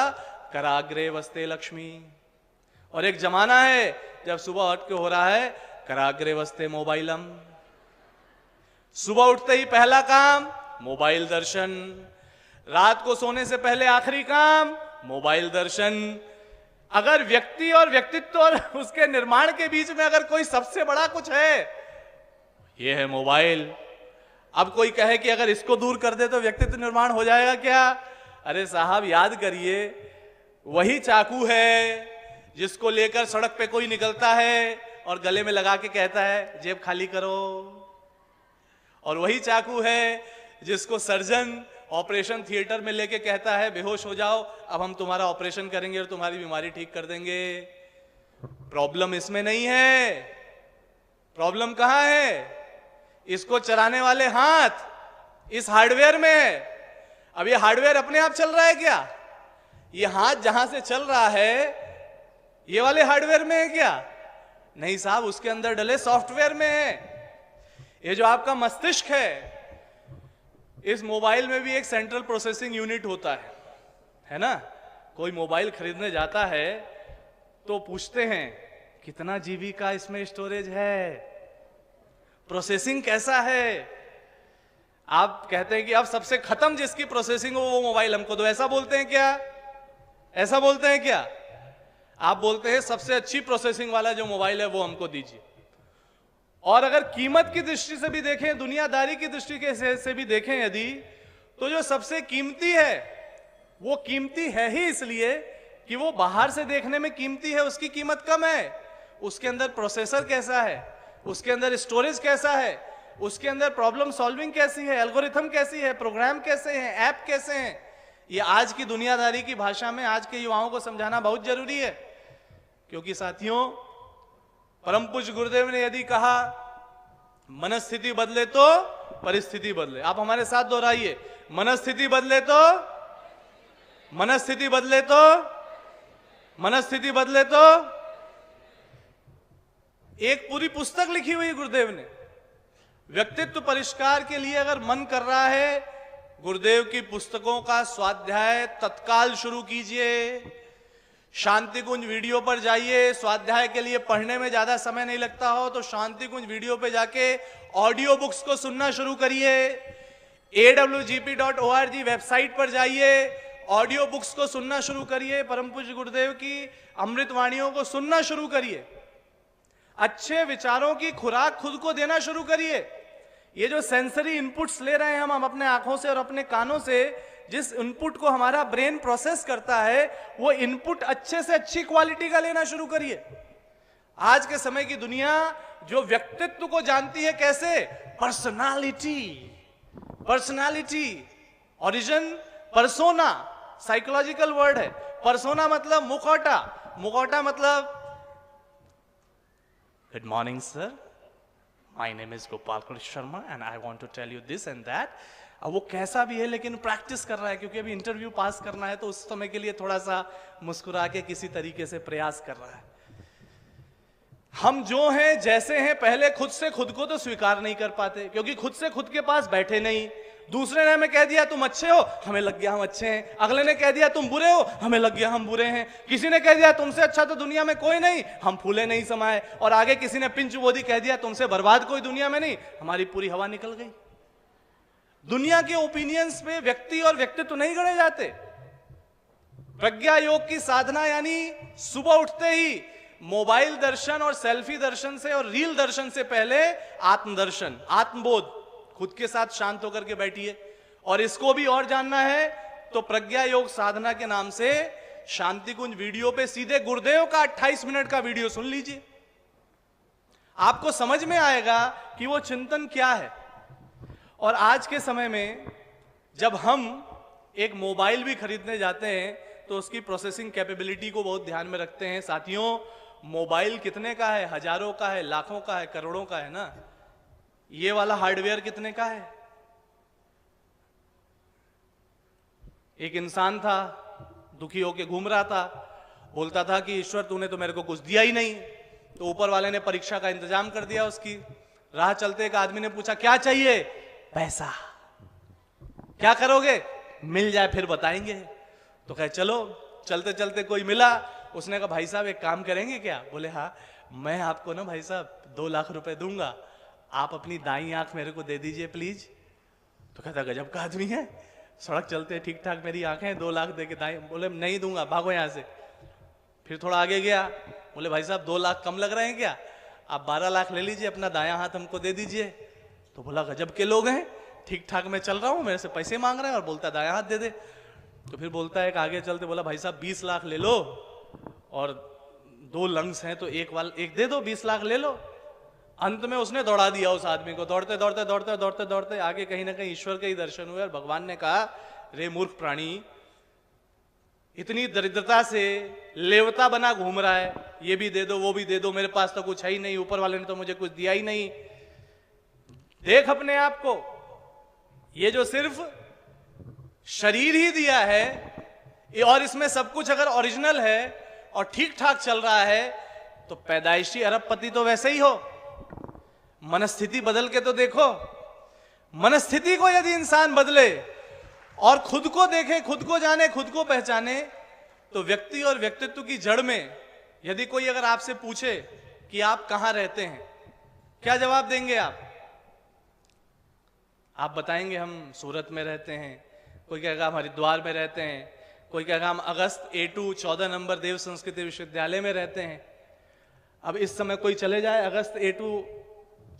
S2: कराग्रे वस्ते लक्ष्मी, और एक जमाना है जब सुबह उठ के हो रहा है कराग्रे वस्ते मोबाइलम। सुबह उठते ही पहला काम मोबाइल दर्शन, रात को सोने से पहले आखिरी काम मोबाइल दर्शन। अगर व्यक्ति और व्यक्तित्व और उसके निर्माण के बीच में अगर कोई सबसे बड़ा कुछ है, यह है मोबाइल। अब कोई कहे कि अगर इसको दूर कर दे तो व्यक्तित्व निर्माण हो जाएगा क्या? अरे साहब, याद करिए, वही चाकू है जिसको लेकर सड़क पे कोई निकलता है और गले में लगा के कहता है जेब खाली करो, और वही चाकू है जिसको सर्जन ऑपरेशन थिएटर में लेके कहता है बेहोश हो जाओ, अब हम तुम्हारा ऑपरेशन करेंगे और तुम्हारी बीमारी ठीक कर देंगे। प्रॉब्लम इसमें नहीं है, प्रॉब्लम कहां है? इसको चलाने वाले हाथ इस हार्डवेयर में है। अब ये हार्डवेयर अपने आप चल रहा है क्या? ये हाथ जहां से चल रहा है ये वाले हार्डवेयर में है क्या? नहीं साहब, उसके अंदर डले सॉफ्टवेयर में है। ये जो आपका मस्तिष्क है, इस मोबाइल में भी एक सेंट्रल प्रोसेसिंग यूनिट होता है ना? कोई मोबाइल खरीदने जाता है तो पूछते हैं कितना जीबी का इसमें स्टोरेज है, प्रोसेसिंग कैसा है। आप कहते हैं कि अब सबसे खत्म जिसकी प्रोसेसिंग हो वो मोबाइल हमको दो, ऐसा बोलते हैं क्या? ऐसा बोलते हैं क्या? आप बोलते हैं सबसे अच्छी प्रोसेसिंग वाला जो मोबाइल है वो हमको दीजिए। और अगर कीमत की दृष्टि से भी देखें, दुनियादारी की दृष्टि से भी देखें यदि, तो जो सबसे कीमती है वो कीमती है ही इसलिए कि वो बाहर से देखने में कीमती है, उसकी कीमत कम है। उसके अंदर प्रोसेसर कैसा है, उसके अंदर स्टोरेज कैसा है, उसके अंदर प्रॉब्लम सॉल्विंग कैसी है, एल्गोरिथम कैसी है, प्रोग्राम कैसे हैं, ऐप कैसे हैं, ये आज की दुनियादारी की भाषा में आज के युवाओं को समझाना बहुत जरूरी है। क्योंकि साथियों, परम पूज्य गुरुदेव ने यदि कहा मनस्थिति बदले तो परिस्थिति बदले, आप हमारे साथ दोहराइए, मनस्थिति बदले तो, मनस्थिति बदले तो, मनस्थिति बदले तो। एक पूरी पुस्तक लिखी हुई गुरुदेव ने व्यक्तित्व परिष्कार के लिए। अगर मन कर रहा है, गुरुदेव की पुस्तकों का स्वाध्याय तत्काल शुरू कीजिए। शांति कुंज वीडियो पर जाइए, स्वाध्याय के लिए पढ़ने में ज्यादा समय नहीं लगता हो तो शांति कुंज वीडियो पे जाके ऑडियो बुक्स को सुनना शुरू करिए। awgp.org वेबसाइट पर जाइए, ऑडियो बुक्स को सुनना शुरू करिए, परम पूज्य गुरुदेव की अमृत वाणियों को सुनना शुरू करिए। अच्छे विचारों की खुराक खुद को देना शुरू करिए। ये जो सेंसरी इनपुट्स ले रहे हैं हम अपने आंखों से और अपने कानों से, जिस इनपुट को हमारा ब्रेन प्रोसेस करता है वो इनपुट अच्छे से अच्छी क्वालिटी का लेना शुरू करिए। आज के समय की दुनिया जो व्यक्तित्व को जानती है कैसे, personality, personality, origin, persona, psychological word है। पर्सोना मतलब मुखौटा, मुखौटा मतलब good morning sir, my name is Gopal Krishna Sharma and I want to tell you this and that. अब वो कैसा भी है लेकिन प्रैक्टिस कर रहा है, क्योंकि अभी इंटरव्यू पास करना है, तो उस समय के लिए थोड़ा सा मुस्कुरा के किसी तरीके से प्रयास कर रहा है। हम जो हैं जैसे हैं, पहले खुद से खुद को तो स्वीकार नहीं कर पाते, क्योंकि खुद से खुद के पास बैठे नहीं। दूसरे ने हमें कह दिया तुम अच्छे हो, हमें लग गया हम अच्छे हैं। अगले ने कह दिया तुम बुरे हो, हमें लग गया हम बुरे हैं। किसी ने कह दिया तुमसे अच्छा तो दुनिया में कोई नहीं, हम फूले नहीं समाये। और आगे किसी ने पिंच बोधी कह दिया तुमसे बर्बाद कोई दुनिया में नहीं, हमारी पूरी हवा निकल गई। दुनिया के ओपिनियंस पे व्यक्ति और व्यक्तित्व नहीं गढ़े जाते। प्रज्ञा योग की साधना यानी सुबह उठते ही मोबाइल दर्शन और सेल्फी दर्शन से और रील दर्शन से पहले आत्मदर्शन, आत्मबोध, खुद के साथ शांत होकर के बैठिए। और इसको भी और जानना है तो प्रज्ञा योग साधना के नाम से शांति कुंज वीडियो पे सीधे गुरुदेव का 28 मिनट का वीडियो सुन लीजिए। आपको समझ में आएगा कि वो चिंतन क्या है। और आज के समय में जब हम एक मोबाइल भी खरीदने जाते हैं तो उसकी प्रोसेसिंग कैपेबिलिटी को बहुत ध्यान में रखते हैं। साथियों, मोबाइल कितने का है? हजारों का है, लाखों का है, करोड़ों का है ना। ये वाला हार्डवेयर कितने का है? एक इंसान था, दुखी होके घूम रहा था, बोलता था कि ईश्वर तूने तो मेरे को कुछ दिया ही नहीं। तो ऊपर वाले ने परीक्षा का इंतजाम कर दिया उसकी। राह चलते एक आदमी ने पूछा क्या चाहिए? पैसा। क्या करोगे? मिल जाए फिर बताएंगे। तो कहे चलो। चलते चलते कोई मिला, उसने कहा भाई साहब एक काम करेंगे क्या? बोले हाँ, मैं आपको ना भाई साहब 2 लाख रुपए दूंगा, आप अपनी दाईं आंख मेरे को दे दीजिए प्लीज। तो कहता गजब का आदमी है, सड़क चलते ठीक ठाक मेरी आंखें, 2 लाख दे के दाईं। बोले नहीं दूंगा, भागो यहां से। फिर थोड़ा आगे गया, बोले भाई साहब 2 लाख कम लग रहे हैं क्या? आप 12 लाख ले लीजिए, अपना दायां हाथ हमको दे दीजिए। तो बोला गजब के लोग हैं, ठीक ठाक मैं चल रहा हूं, मेरे से पैसे मांग रहे हैं और बोलता दायां हाथ दे दे। तो फिर बोलता है आगे चलते, बोला भाई साहब 20 लाख ले लो, और 2 लंग्स हैं तो एक दे दो, 20 लाख ले लो। अंत में उसने दौड़ा दिया उस आदमी को। दौड़ते दौड़ते दौड़ते दौड़ते दौड़ते आगे कहीं ना कहीं ईश्वर के ही दर्शन हुए और भगवान ने कहा रे मूर्ख प्राणी, इतनी दरिद्रता से लेवता बना घूम रहा है, ये भी दे दो वो भी दे दो, मेरे पास तो कुछ है ही नहीं, ऊपर वाले ने तो मुझे कुछ दिया ही नहीं। देख अपने आप को, ये जो सिर्फ शरीर ही दिया है और इसमें सब कुछ अगर ओरिजिनल है और ठीक ठाक चल रहा है तो पैदाइशी अरबपति तो वैसे ही हो। मनस्थिति बदल के तो देखो। मनस्थिति को यदि इंसान बदले और खुद को देखे, खुद को जाने, खुद को पहचाने, तो व्यक्ति और व्यक्तित्व की जड़ में यदि कोई अगर आपसे पूछे कि आप कहां रहते हैं, क्या जवाब देंगे आप? आप बताएंगे हम सूरत में रहते हैं, कोई कहेगा हम हरिद्वार में रहते हैं, कोई कहेगा हम अगस्त A2 14 नंबर देव संस्कृति विश्वविद्यालय में रहते हैं। अब इस समय कोई चले जाए अगस्त A2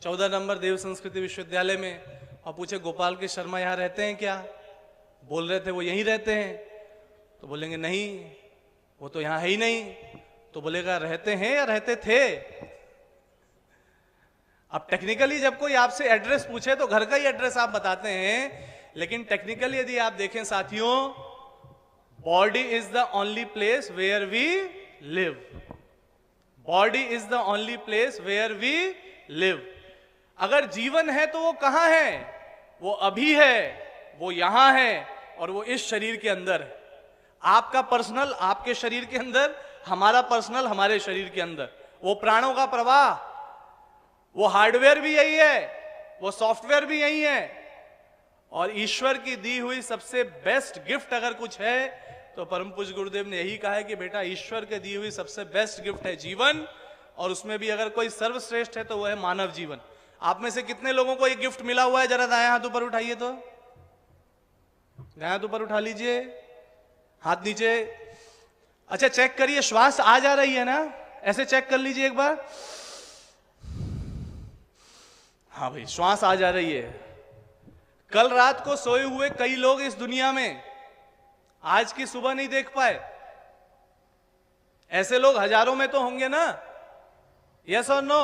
S2: 14 नंबर देव संस्कृति विश्वविद्यालय में और पूछे गोपाल के शर्मा यहाँ रहते हैं क्या? बोल रहे थे वो यहीं रहते हैं। तो बोलेंगे नहीं, वो तो यहाँ है ही नहीं। तो बोलेगा रहते हैं या रहते थे? अब टेक्निकली जब कोई आपसे एड्रेस पूछे तो घर का ही एड्रेस आप बताते हैं, लेकिन टेक्निकली यदि आप देखें साथियों, body is the only place where we live. Body is the only place where we live. अगर जीवन है तो वो कहां है? वो अभी है, वो यहां है और वो इस शरीर के अंदर है। आपका पर्सनल आपके शरीर के अंदर, हमारा पर्सनल हमारे शरीर के अंदर। वो प्राणों का प्रवाह, वो हार्डवेयर भी यही है, वो सॉफ्टवेयर भी यही है। और ईश्वर की दी हुई सबसे बेस्ट गिफ्ट अगर कुछ है तो परम पूज्य गुरुदेव ने यही कहा है कि बेटा ईश्वर के दी हुई सबसे बेस्ट गिफ्ट है जीवन, और उसमें भी अगर कोई सर्वश्रेष्ठ है तो वह है मानव जीवन। आप में से कितने लोगों को एक गिफ्ट मिला हुआ है? जरा दायां हाथ ऊपर उठाइए, तो दायां हाथ ऊपर उठा लीजिए, हाथ नीचे। अच्छा चेक करिए, श्वास आ जा रही है ना? ऐसे चेक कर लीजिए एक बार। हाँ भाई, श्वास आ जा रही है। कल रात को सोए हुए कई लोग इस दुनिया में आज की सुबह नहीं देख पाए? ऐसे लोग हजारों में तो होंगे ना? यस और नो?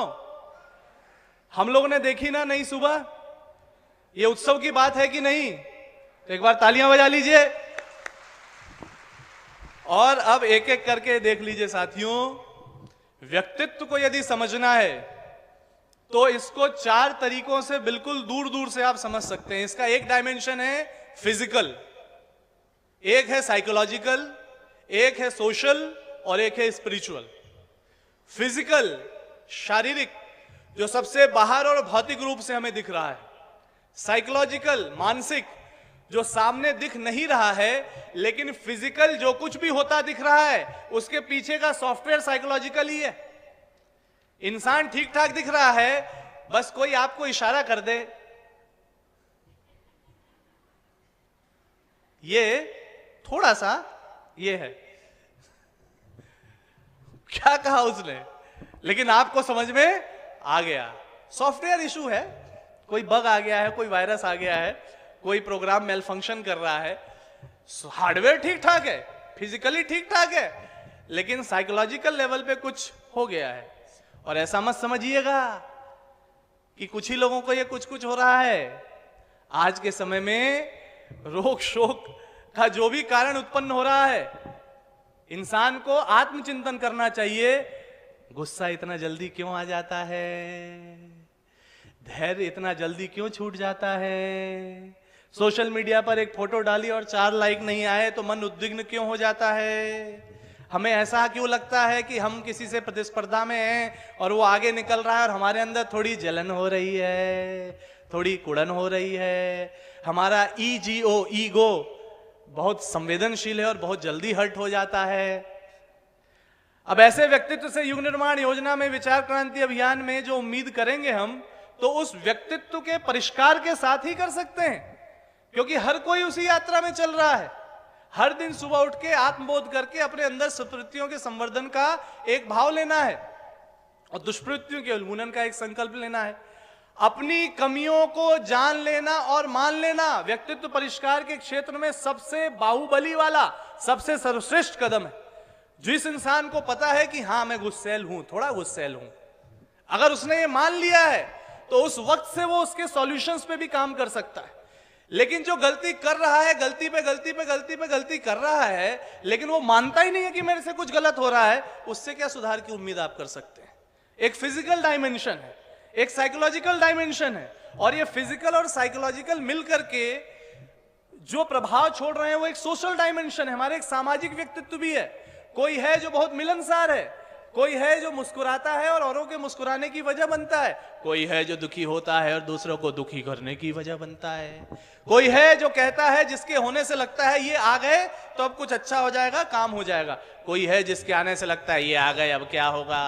S2: हम लोग ने देखी ना नई सुबह? ये उत्सव की बात है कि नहीं? तो एक बार तालियां बजा लीजिए। और अब एक एक करके देख लीजिए साथियों, व्यक्तित्व को यदि समझना है तो इसको 4 तरीकों से बिल्कुल दूर दूर से आप समझ सकते हैं। इसका एक डायमेंशन है फिजिकल, एक है साइकोलॉजिकल, एक है सोशल और एक है स्पिरिचुअल। फिजिकल, शारीरिक, जो सबसे बाहर और भौतिक रूप से हमें दिख रहा है। साइकोलॉजिकल, मानसिक, जो सामने दिख नहीं रहा है लेकिन फिजिकल जो कुछ भी होता दिख रहा है उसके पीछे का सॉफ्टवेयर साइकोलॉजिकल ही है। इंसान ठीक ठाक दिख रहा है, बस कोई आपको इशारा कर दे, ये थोड़ा सा ये है, क्या कहा उसने, लेकिन आपको समझ में आ गया। सॉफ्टवेयर इशू है, कोई बग आ गया है, कोई वायरस आ गया है, कोई प्रोग्राम मेल फंक्शन कर रहा है। हार्डवेयर ठीक ठाक है, फिजिकली ठीक ठाक है, लेकिन साइकोलॉजिकल लेवल पे कुछ हो गया है। और ऐसा मत समझिएगा कि कुछ ही लोगों को ये कुछ कुछ हो रहा है। आज के समय में रोग शोक का जो भी कारण उत्पन्न हो रहा है, इंसान को आत्मचिंतन करना चाहिए। गुस्सा इतना जल्दी क्यों आ जाता है? धैर्य इतना जल्दी क्यों छूट जाता है? सोशल मीडिया पर एक फोटो डाली और 4 लाइक नहीं आए तो मन उद्विग्न क्यों हो जाता है? हमें ऐसा क्यों लगता है कि हम किसी से प्रतिस्पर्धा में हैं और वो आगे निकल रहा है और हमारे अंदर थोड़ी जलन हो रही है, थोड़ी कुड़न हो रही है। हमारा ईगो बहुत संवेदनशील है और बहुत जल्दी हर्ट हो जाता है। अब ऐसे व्यक्तित्व से युग निर्माण योजना में, विचार क्रांति अभियान में जो उम्मीद करेंगे हम, तो उस व्यक्तित्व के परिष्कार के साथ ही कर सकते हैं, क्योंकि हर कोई उसी यात्रा में चल रहा है। हर दिन सुबह उठ के आत्मबोध करके अपने अंदर सत्प्रवृत्तियों के संवर्धन का एक भाव लेना है और दुष्प्रवृत्तियों के उन्मूलन का एक संकल्प लेना है। अपनी कमियों को जान लेना और मान लेना व्यक्तित्व परिष्कार के क्षेत्र में सबसे बाहुबली वाला, सबसे सर्वश्रेष्ठ कदम है। जिस इंसान को पता है कि हाँ मैं गुस्सैल हूं, थोड़ा गुस्सैल हूं, अगर उसने ये मान लिया है तो उस वक्त से वो उसके सॉल्यूशंस पे भी काम कर सकता है। लेकिन जो गलती कर रहा है, गलती पे गलती कर रहा है, लेकिन वो मानता ही नहीं है कि मेरे से कुछ गलत हो रहा है, उससे क्या सुधार की उम्मीद आप कर सकते हैं? एक फिजिकल डायमेंशन है, एक साइकोलॉजिकल डायमेंशन है, और ये फिजिकल और साइकोलॉजिकल मिलकर के जो प्रभाव छोड़ रहे हैं वो एक सोशल डायमेंशन है। हमारे एक सामाजिक व्यक्तित्व भी है। कोई है जो बहुत मिलनसार है, कोई है जो मुस्कुराता है और औरों के मुस्कुराने की वजह बनता है, कोई है जो दुखी होता है और दूसरों को दुखी करने की वजह बनता है, कोई है जो कहता है जिसके होने से लगता है ये आ गए तो अब कुछ अच्छा हो जाएगा, काम हो जाएगा, कोई है जिसके आने से लगता है ये आ गए अब क्या होगा।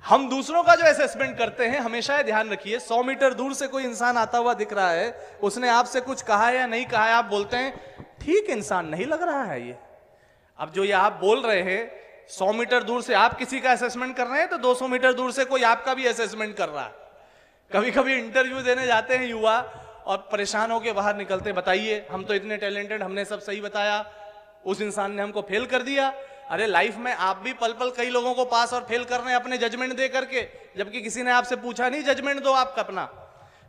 S2: हम दूसरों का जो असेसमेंट करते हैं, हमेशा ध्यान रखिए, 100 मीटर दूर से कोई इंसान आता हुआ दिख रहा है, उसने आपसे कुछ कहा या नहीं कहा है, आप बोलते हैं ठीक इंसान नहीं लग रहा है ये। अब जो ये आप बोल रहे हैं, 100 मीटर दूर से आप किसी का असेसमेंट कर रहे हैं तो 200 मीटर दूर से कोई आपका भी असेसमेंट कर रहा है। कभी कभी इंटरव्यू देने जाते हैं युवा और परेशान होकर बाहर निकलते, बताइए हम तो इतने टैलेंटेड, हमने सब सही बताया, उस इंसान ने हमको फेल कर दिया। अरे लाइफ में आप भी पल पल कई लोगों को पास और फेल कर रहे हैं अपने जजमेंट दे करके, जबकि किसी ने आपसे पूछा नहीं जजमेंट दो आपका अपना।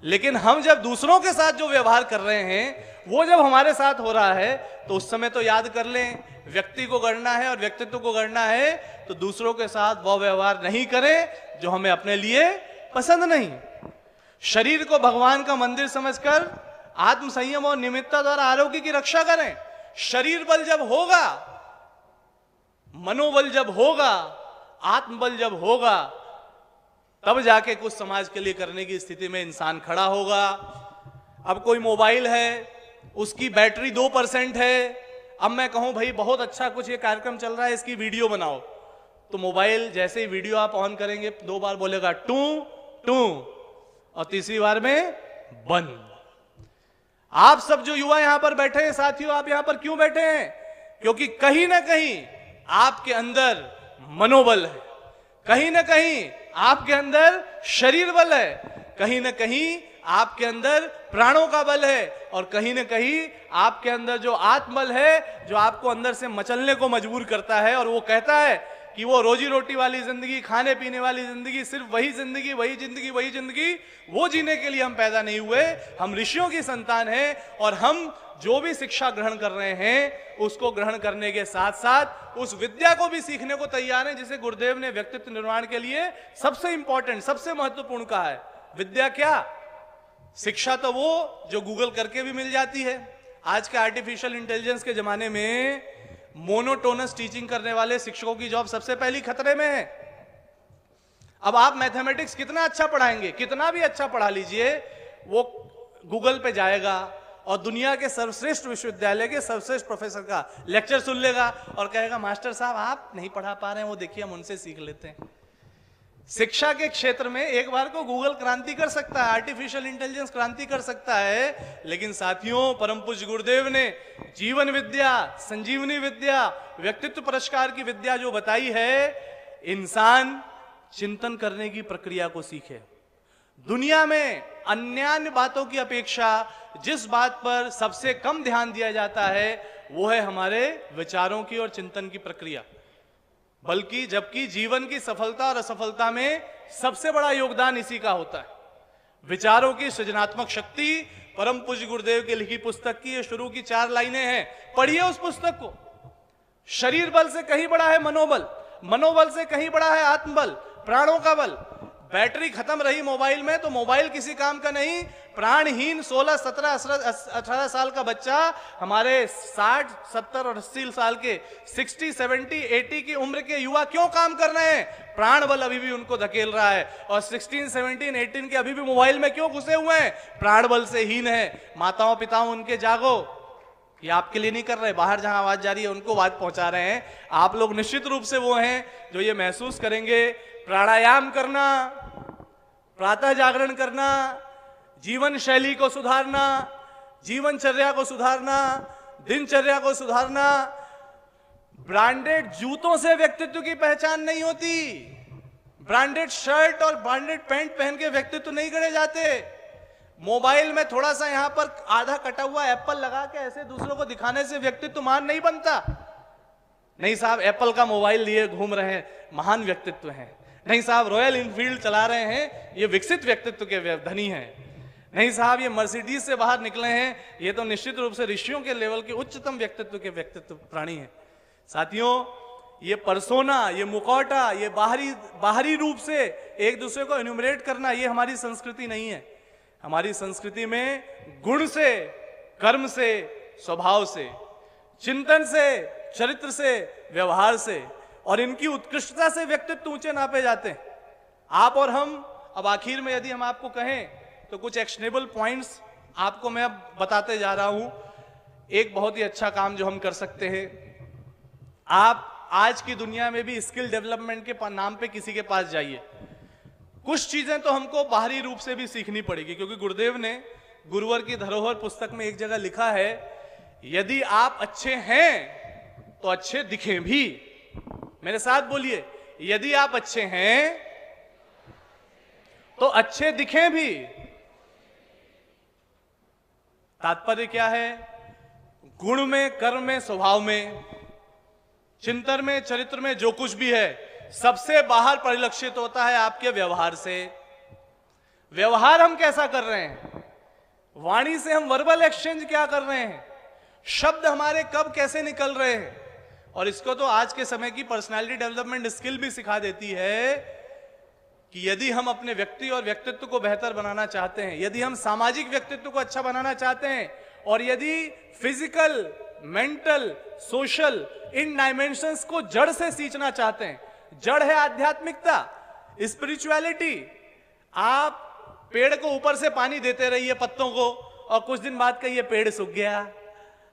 S2: लेकिन हम जब दूसरों के साथ जो व्यवहार कर रहे हैं वो जब हमारे साथ हो रहा है तो उस समय तो याद कर लें, व्यक्ति को गढ़ना है और व्यक्तित्व को गढ़ना है तो दूसरों के साथ वो व्यवहार नहीं करें जो हमें अपने लिए पसंद नहीं। शरीर को भगवान का मंदिर समझकर आत्म संयम और निमित्ता द्वारा आरोग्य की रक्षा करें। शरीर बल जब होगा, मनोबल जब होगा, आत्मबल जब होगा, तब जाके कुछ समाज के लिए करने की स्थिति में इंसान खड़ा होगा। अब कोई मोबाइल है, उसकी बैटरी 2% है, अब मैं कहूं भाई बहुत अच्छा कुछ ये कार्यक्रम चल रहा है, इसकी वीडियो बनाओ, तो मोबाइल जैसे ही वीडियो आप ऑन करेंगे 2 बार बोलेगा टू टू और तीसरी बार में बंद। आप सब जो युवा यहां पर बैठे हैं साथियों, आप यहां पर क्यों बैठे हैं? क्योंकि कहीं ना कहीं आपके अंदर मनोबल है, कहीं ना कहीं आपके अंदर शरीर बल है, कहीं ना कहीं आपके अंदर प्राणों का बल है, और कहीं ना कहीं आपके अंदर जो आत्मबल है, जो आपको अंदर से मचलने को मजबूर करता है, और वो कहता है कि वो रोजी रोटी वाली जिंदगी, खाने पीने वाली जिंदगी, सिर्फ वही जिंदगी, वही जिंदगी, वही जिंदगी, वो जीने के लिए हम पैदा नहीं हुए। हम ऋषियों की संतान हैं, और हम जो भी शिक्षा ग्रहण कर रहे हैं उसको ग्रहण करने के साथ साथ उस विद्या को भी सीखने को तैयार हैं, जिसे गुरुदेव ने व्यक्तित्व निर्माण के लिए सबसे इंपॉर्टेंट, सबसे महत्वपूर्ण कहा है। विद्या क्या? शिक्षा तो वो जो गूगल करके भी मिल जाती है। आज के आर्टिफिशियल इंटेलिजेंस के जमाने में मोनोटोनस टीचिंग करने वाले शिक्षकों की जॉब सबसे पहली खतरे में है। अब आप मैथमेटिक्स कितना अच्छा पढ़ाएंगे, कितना भी अच्छा पढ़ा लीजिए, वो गूगल पे जाएगा और दुनिया के सर्वश्रेष्ठ विश्वविद्यालय के सर्वश्रेष्ठ प्रोफेसर का लेक्चर सुन लेगा और कहेगा मास्टर साहब आप नहीं पढ़ा पा रहे हैं, वो देखिए हम उनसे सीख लेते हैं। शिक्षा के क्षेत्र में एक बार को गूगल क्रांति कर सकता है, आर्टिफिशियल इंटेलिजेंस क्रांति कर सकता है, लेकिन साथियों परम पूज्य गुरुदेव ने जीवन विद्या, संजीवनी विद्या, व्यक्तित्व पुरस्कार की विद्या जो बताई है, इंसान चिंतन करने की प्रक्रिया को सीखे। दुनिया में अन्य बातों की अपेक्षा जिस बात पर सबसे कम ध्यान दिया जाता है वो है हमारे विचारों की और चिंतन की प्रक्रिया। बल्कि जबकि जीवन की सफलता और असफलता में सबसे बड़ा योगदान इसी का होता है। विचारों की सृजनात्मक शक्ति परम पूज्य गुरुदेव की लिखी पुस्तक की ये शुरू की 4 लाइनें हैं, पढ़िए उस पुस्तक को। शरीर बल से कहीं बड़ा है मनोबल, मनोबल से कहीं बड़ा है आत्मबल, प्राणों का बल। बैटरी खत्म रही मोबाइल में तो मोबाइल किसी काम का नहीं। प्राणहीन 16, 17, 18 साल का बच्चा हमारे 60, 70 और 80 साल के 60, 70, 80 की उम्र के युवा क्यों काम कर रहे हैं? प्राण बल अभी भी उनको धकेल रहा है। और 16, 17, 18 के अभी भी मोबाइल में क्यों घुसे हुए हैं? प्राण बल से हीन है। माताओं पिताओं उनके जागो, ये आपके लिए नहीं कर रहे, बाहर जहां आवाज जा रही है उनको आवाज पहुंचा रहे हैं। आप लोग निश्चित रूप से वो हैं जो ये महसूस करेंगे। प्राणायाम करना, प्रातः जागरण करना, जीवन शैली को सुधारना, जीवनचर्या को सुधारना, दिनचर्या को सुधारना। ब्रांडेड जूतों से व्यक्तित्व की पहचान नहीं होती। ब्रांडेड शर्ट और ब्रांडेड पैंट पहन के व्यक्तित्व नहीं गढ़े जाते। मोबाइल में थोड़ा सा यहां पर आधा कटा हुआ एप्पल लगा के ऐसे दूसरों को दिखाने से व्यक्तित्व महान नहीं बनता। नहीं साहब एप्पल का मोबाइल लिए घूम रहे हैं, महान व्यक्तित्व हैं। नहीं साहब रॉयल इनफील्ड चला रहे हैं, ये विकसित व्यक्तित्व के धनी हैं। नहीं साहब ये मर्सिडीज से बाहर निकले हैं, ये तो निश्चित रूप से ऋषियों के लेवल के उच्चतम व्यक्तित्व के व्यक्तित्व प्राणी हैं। साथियों ये पर्सोना, ये मुखौटा, ये बाहरी रूप से एक दूसरे को एन्यूमरेट करना, ये हमारी संस्कृति नहीं है। हमारी संस्कृति में गुण से, कर्म से, स्वभाव से, चिंतन से, चरित्र से, व्यवहार से और इनकी उत्कृष्टता से व्यक्तित्व ऊंचे नापे जाते हैं। आप और हम, अब आखिर में यदि हम आपको कहें तो कुछ एक्शनेबल पॉइंट्स आपको मैं अब बताते जा रहा हूं। एक बहुत ही अच्छा काम जो हम कर सकते हैं, आप आज की दुनिया में भी स्किल डेवलपमेंट के नाम पे किसी के पास जाइए। कुछ चीजें तो हमको बाहरी रूप से भी सीखनी पड़ेगी, क्योंकि गुरुदेव ने गुरुवर की धरोहर पुस्तक में एक जगह लिखा है, यदि आप अच्छे हैं तो अच्छे दिखें भी। मेरे साथ बोलिए, यदि आप अच्छे हैं तो अच्छे दिखें भी। तात्पर्य क्या है? गुण में, कर्म में, स्वभाव में, चिंतन में, चरित्र में जो कुछ भी है सबसे बाहर परिलक्षित होता है आपके व्यवहार से। व्यवहार हम कैसा कर रहे हैं, वाणी से हम वर्बल एक्सचेंज क्या कर रहे हैं, शब्द हमारे कब कैसे निकल रहे हैं। और इसको तो आज के समय की पर्सनालिटी डेवलपमेंट स्किल भी सिखा देती है कि यदि हम अपने व्यक्ति और व्यक्तित्व को बेहतर बनाना चाहते हैं, यदि हम सामाजिक व्यक्तित्व को अच्छा बनाना चाहते हैं, और यदि फिजिकल, मेंटल, सोशल इन डायमेंशंस को जड़ से सींचना चाहते हैं, जड़ है आध्यात्मिकता, स्पिरिचुअलिटी। आप पेड़ को ऊपर से पानी देते रहिए पत्तों को, और कुछ दिन बाद कहिए पेड़ सूख गया,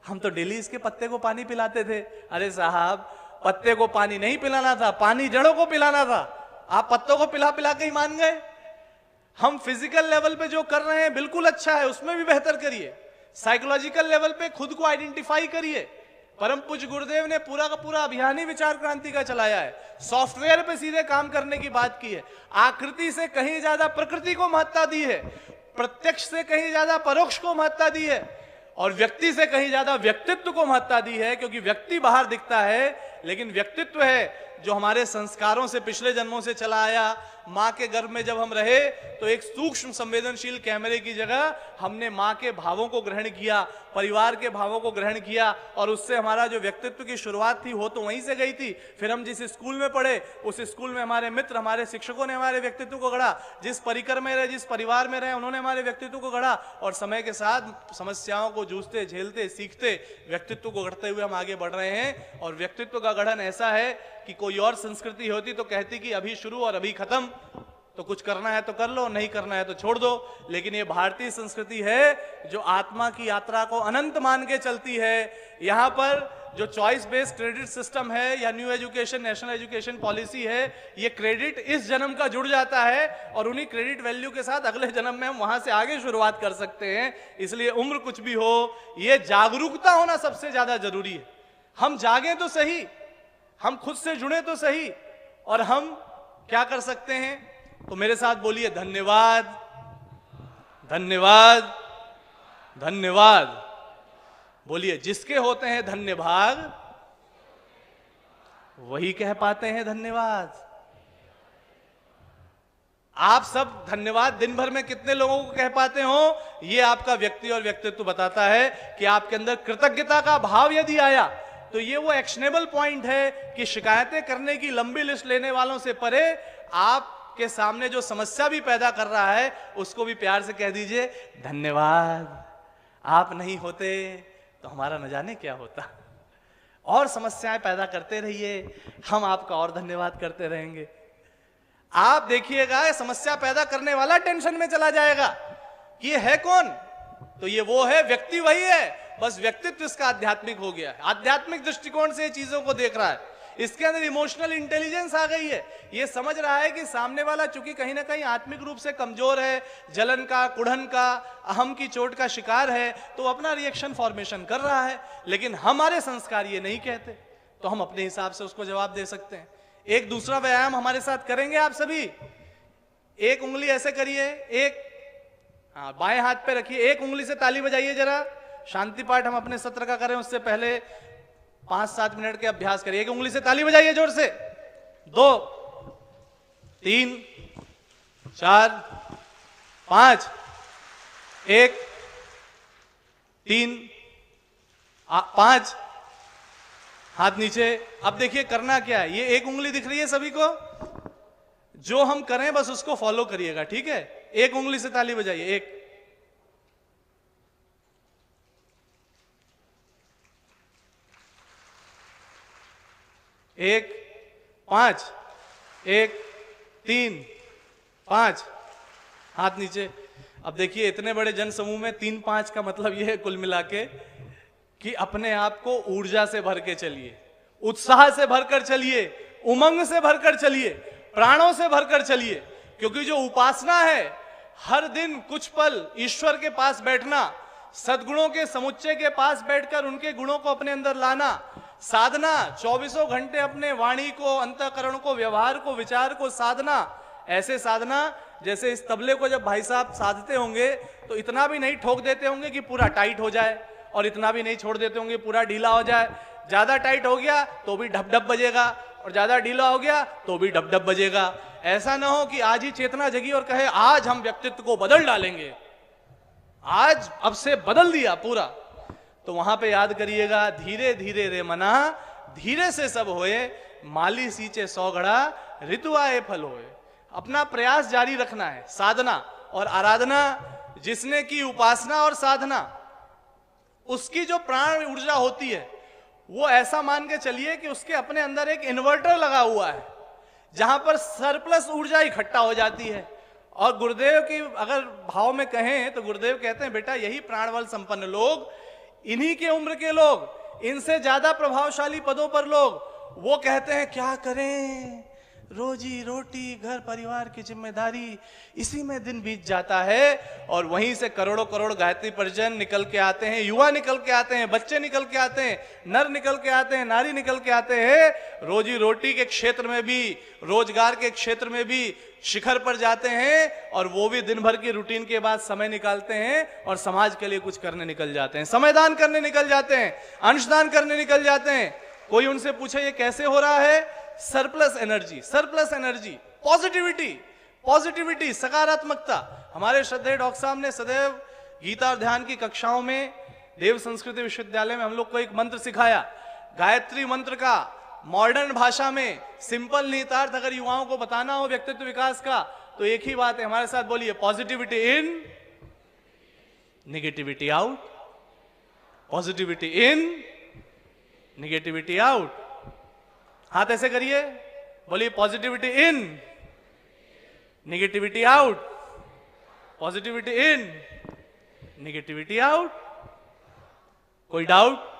S2: हम तो डेली इसके पत्ते को पानी पिलाते थे। अरे साहब पत्ते को पानी नहीं पिलाना था, पानी जड़ों को पिलाना था। आप पत्तों को पिला पिला के ही मान गए। हम फिजिकल लेवल पे जो कर रहे हैं बिल्कुल अच्छा है, उसमें भी बेहतर करिए। साइकोलॉजिकल लेवल पे खुद को आइडेंटिफाई करिए। परम पूज्य गुरुदेव ने पूरा का पूरा अभियान ही विचार क्रांति का चलाया है। सॉफ्टवेयर पे सीधे काम करने की बात की है, आकृति से कहीं ज्यादा प्रकृति को महत्ता दी है। प्रत्यक्ष से कहीं ज्यादा परोक्ष को महत्ता दी है और व्यक्ति से कहीं ज्यादा व्यक्तित्व को महत्ता दी है, क्योंकि व्यक्ति बाहर दिखता है लेकिन व्यक्तित्व है जो हमारे संस्कारों से पिछले जन्मों से चला आया। माँ के गर्भ में जब हम रहे तो एक सूक्ष्म संवेदनशील कैमरे की जगह हमने माँ के भावों को ग्रहण किया, परिवार के भावों को ग्रहण किया और उससे हमारा जो व्यक्तित्व की शुरुआत थी वो तो वहीं से गई थी। फिर हम जिस स्कूल में पढ़े उस स्कूल में हमारे मित्र, हमारे शिक्षकों ने हमारे व्यक्तित्व को गढ़ा, जिस परिकर में रहे, जिस परिवार में रहे उन्होंने हमारे व्यक्तित्व को गढ़ा और समय के साथ समस्याओं को जूझते, झेलते, सीखते व्यक्तित्व को गढ़ते हुए हम आगे बढ़ रहे हैं। और व्यक्तित्व का गठन ऐसा है कि कोई और संस्कृति होती तो कहती कि अभी शुरू और अभी खत्म, तो कुछ करना है तो कर लो, नहीं करना है तो छोड़ दो। लेकिन ये भारतीय संस्कृति है जो आत्मा की यात्रा को अनंत मान के चलती है। यहाँ पर जो चॉइस बेस्ड क्रेडिट सिस्टम है या new education, national education policy है, ये क्रेडिट इस जन्म का जुड़ जाता है और उन्हीं क्रेडिट वैल्यू के साथ अगले जन्म में हम वहां से आगे शुरुआत कर सकते हैं। इसलिए उम्र कुछ भी हो, ये जागरूकता होना सबसे ज्यादा जरूरी है। हम जागें तो सही, हम खुद से जुड़े तो सही, और हम क्या कर सकते हैं? तो मेरे साथ बोलिए धन्यवाद, धन्यवाद, धन्यवाद। बोलिए, जिसके होते हैं धन्य भाग वही कह पाते हैं धन्यवाद। आप सब धन्यवाद दिन भर में कितने लोगों को कह पाते हो, ये आपका व्यक्ति और व्यक्तित्व बताता है कि आपके अंदर कृतज्ञता का भाव यदि आया तो ये वो एक्शनेबल पॉइंट है कि शिकायतें करने की लंबी लिस्ट लेने वालों से परे आपके सामने जो समस्या भी पैदा कर रहा है उसको भी प्यार से कह दीजिए धन्यवाद। आप नहीं होते तो हमारा न जाने क्या होता। और समस्याएं पैदा करते रहिए, हम आपका और धन्यवाद करते रहेंगे। आप देखिएगा समस्या पैदा करने वाला टेंशन में चला जाएगा कि ये है कौन, तो ये वो है, व्यक्ति वही है, बस व्यक्तित्व इसका आध्यात्मिक हो गया है, आध्यात्मिक दृष्टिकोण से चीजों को देख रहा है। इसके अंदर इमोशनल इंटेलिजेंस आ गई है, ये समझ रहा है कि सामने वाला चूंकि कहीं ना कहीं आत्मिक रूप से कमजोर है, जलन का, कुढ़न का, अहम की चोट का शिकार है, तो अपना रिएक्शन फॉर्मेशन कर रहा है। लेकिन हमारे संस्कार ये नहीं कहते, तो हम अपने हिसाब से उसको जवाब दे सकते हैं। एक दूसरा व्यायाम हमारे साथ करेंगे आप सभी। एक उंगली ऐसे करिए, एक बाएं हाथ पे रखिए, एक उंगली से ताली बजाइए जरा। शांति पाठ हम अपने सत्र का करें उससे पहले 5-7 मिनट के अभ्यास करिए। एक उंगली से ताली बजाइए जोर से। 2 3 4 5 1 3 5 हाथ नीचे। अब देखिए करना क्या है, ये एक उंगली दिख रही है सभी को, जो हम करें बस उसको फॉलो करिएगा, ठीक है। एक उंगली से ताली बजाइए, 1 1 5 1 3 5 हाथ नीचे। अब देखिए इतने बड़े जन समूह में 3-5 का मतलब यह है कुल मिला के कि अपने आप को ऊर्जा से भर के चलिए, उत्साह से भरकर चलिए, उमंग से भरकर चलिए, प्राणों से भरकर चलिए। क्योंकि जो उपासना है, हर दिन कुछ पल ईश्वर के पास बैठना, सद्गुणों के समुच्चय के पास बैठकर उनके गुणों को अपने अंदर लाना, साधना, 24 घंटे अपने वाणी को, अंतःकरण को, व्यवहार को, विचार को साधना। ऐसे साधना जैसे इस तबले को जब भाई साहब साधते होंगे तो इतना भी नहीं ठोक देते होंगे कि पूरा टाइट हो जाए, और इतना भी नहीं छोड़ देते होंगे पूरा ढीला हो जाए। ज्यादा टाइट हो गया तो भी ढप ढप बजेगा, और ज्यादा ढीला हो गया तो भी ढप ढप बजेगा। ऐसा ना हो कि आज ही चेतना जगी और कहे आज हम व्यक्तित्व को बदल डालेंगे, आज अब से बदल दिया पूरा। तो वहां पे याद करिएगा, धीरे धीरे रे मना, धीरे से सब होए, माली सींचे 100 घड़ा, ऋतु आए फल होए। अपना प्रयास जारी रखना है, साधना और आराधना। जिसने की उपासना और साधना, उसकी जो प्राण ऊर्जा होती है वो ऐसा मान के चलिए कि उसके अपने अंदर एक इन्वर्टर लगा हुआ है, जहां पर सरप्लस ऊर्जा इकट्ठा हो जाती है। और गुरुदेव की अगर भाव में कहें तो गुरुदेव कहते हैं बेटा यही प्राणबल संपन्न लोग, इन्हीं के उम्र के लोग, इनसे ज्यादा प्रभावशाली पदों पर लोग, वो कहते हैं क्या करें, रोजी रोटी, घर परिवार की जिम्मेदारी, इसी में दिन बीत जाता है। और वहीं से करोड़ों करोड़ गायत्री परिजन निकल के आते हैं, युवा निकल के आते हैं, बच्चे निकल के आते हैं, नर निकल के आते हैं, नारी निकल के आते हैं, रोजी रोटी के क्षेत्र में भी, रोजगार के क्षेत्र में भी शिखर पर जाते हैं। और वो भी दिन भर की रूटीन के बाद समय निकालते हैं और समाज के लिए कुछ करने निकल जाते हैं, समयदान करने निकल जाते हैं, अंशदान करने निकल जाते हैं। कोई उनसे पूछे ये कैसे हो रहा है? Surplus energy, surplus energy, positivity, positivity, सकारात्मकता। हमारे श्रद्धेय डॉक्टर साहब ने सदैव गीता और ध्यान की कक्षाओं में देव संस्कृति विश्वविद्यालय में हम लोग को एक मंत्र सिखाया, गायत्री मंत्र का मॉडर्न भाषा में सिंपल निहितार्थ अगर युवाओं को बताना हो व्यक्तित्व विकास का, तो एक ही बात है, हमारे साथ बोलिए, positivity in, negativity out, positivity in, negativity out. हाथ ऐसे करिए, बोलिए positivity in, negativity out, positivity in, negativity out. कोई डाउट?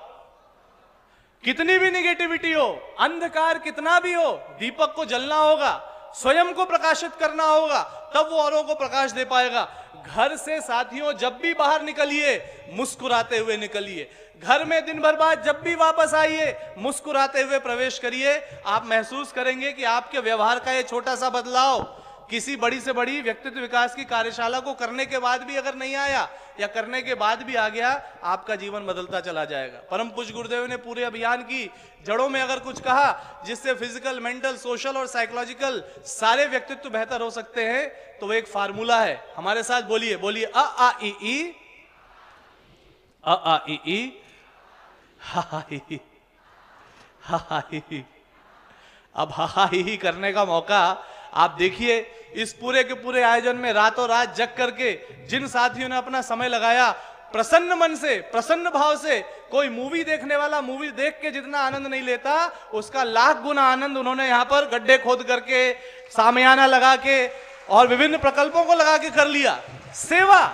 S2: कितनी भी नेगेटिविटी हो, अंधकार कितना भी हो, दीपक को जलना होगा, स्वयं को प्रकाशित करना होगा, तब वो औरों को प्रकाश दे पाएगा। घर से साथियों जब भी बाहर निकलिए मुस्कुराते हुए निकलिए, घर में दिन भर बाद जब भी वापस आइए मुस्कुराते हुए प्रवेश करिए। आप महसूस करेंगे कि आपके व्यवहार का ये छोटा सा बदलाव किसी बड़ी से बड़ी व्यक्तित्व विकास की कार्यशाला को करने के बाद भी अगर नहीं आया या करने के बाद भी आ गया, आपका जीवन बदलता चला जाएगा। परम पूज्य गुरुदेव ने पूरे अभियान की जड़ों में अगर कुछ कहा जिससे फिजिकल, मेंटल, सोशल और साइकोलॉजिकल सारे व्यक्तित्व बेहतर हो सकते हैं, तो वो एक फार्मूला है। हमारे साथ बोलिए, बोलिए अ आ इ ई, अ आ इ ई, हा हा ही ही, हा हा ही ही। अब हा हा ही ही करने का मौका आप देखिए, इस पूरे के पूरे आयोजन में रातों रात जग करके जिन साथियों ने अपना समय लगाया, प्रसन्न मन से, प्रसन्न भाव से, कोई मूवी देखने वाला मूवी देख के जितना आनंद नहीं लेता, उसका लाख गुना आनंद उन्होंने यहाँ पर गड्ढे खोद करके, सामियाना लगा के और विभिन्न प्रकल्पों को लगा के कर लिया। सेवा,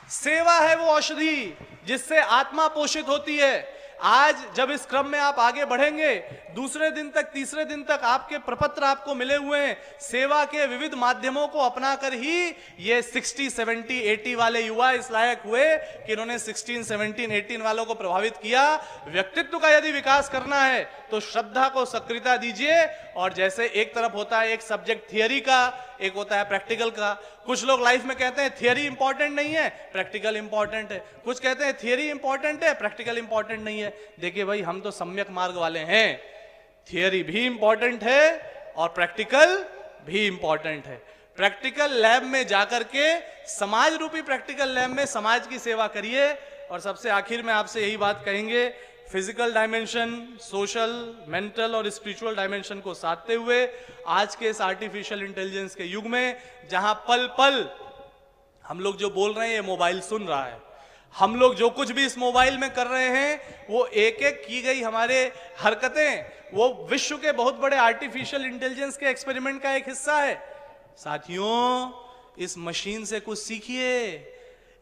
S2: सेवा है वो औषधि जिससे आत्मा पोषित होती है। आज जब इस क्रम में आप आगे बढ़ेंगे, दूसरे दिन तक, तीसरे दिन तक आपके प्रपत्र आपको मिले हुए हैं, सेवा के विविध माध्यमों को अपनाकर ही ये 60, 70, 80 वाले युवा इस लायक हुए कि इन्होंने 16, 17, 18 वालों को प्रभावित किया। व्यक्तित्व का यदि विकास करना है तो श्रद्धा को सक्रियता दीजिए। और जैसे एक तरफ होता है एक सब्जेक्ट थियरी का, एक होता है प्रैक्टिकल का। कुछ लोग लाइफ में कहते हैं थियरी इंपॉर्टेंट नहीं है, प्रैक्टिकल इंपॉर्टेंट है। कुछ कहते हैं थियरी इंपॉर्टेंट है, प्रैक्टिकल इंपॉर्टेंट नहीं है। देखिए भाई, हम तो सम्यक मार्ग वाले हैं, थियरी भी इंपॉर्टेंट है और प्रैक्टिकल भी इंपॉर्टेंट है। प्रैक्टिकल लैब में जाकर के, समाज रूपी प्रैक्टिकल लैब में समाज की सेवा करिए। और सबसे आखिर में आपसे यही बात कहेंगे, फिजिकल डायमेंशन, सोशल, मेंटल और स्पिरिचुअल डायमेंशन को साधते हुए आज के इस आर्टिफिशियल इंटेलिजेंस के युग में, जहां पल पल हम लोग जो बोल रहे हैं ये मोबाइल सुन रहा है, हम लोग जो कुछ भी इस मोबाइल में कर रहे हैं वो एक एक की गई हमारे हरकतें वो विश्व के बहुत बड़े आर्टिफिशियल इंटेलिजेंस के एक्सपेरिमेंट का एक हिस्सा है। साथियों, इस मशीन से कुछ सीखिए।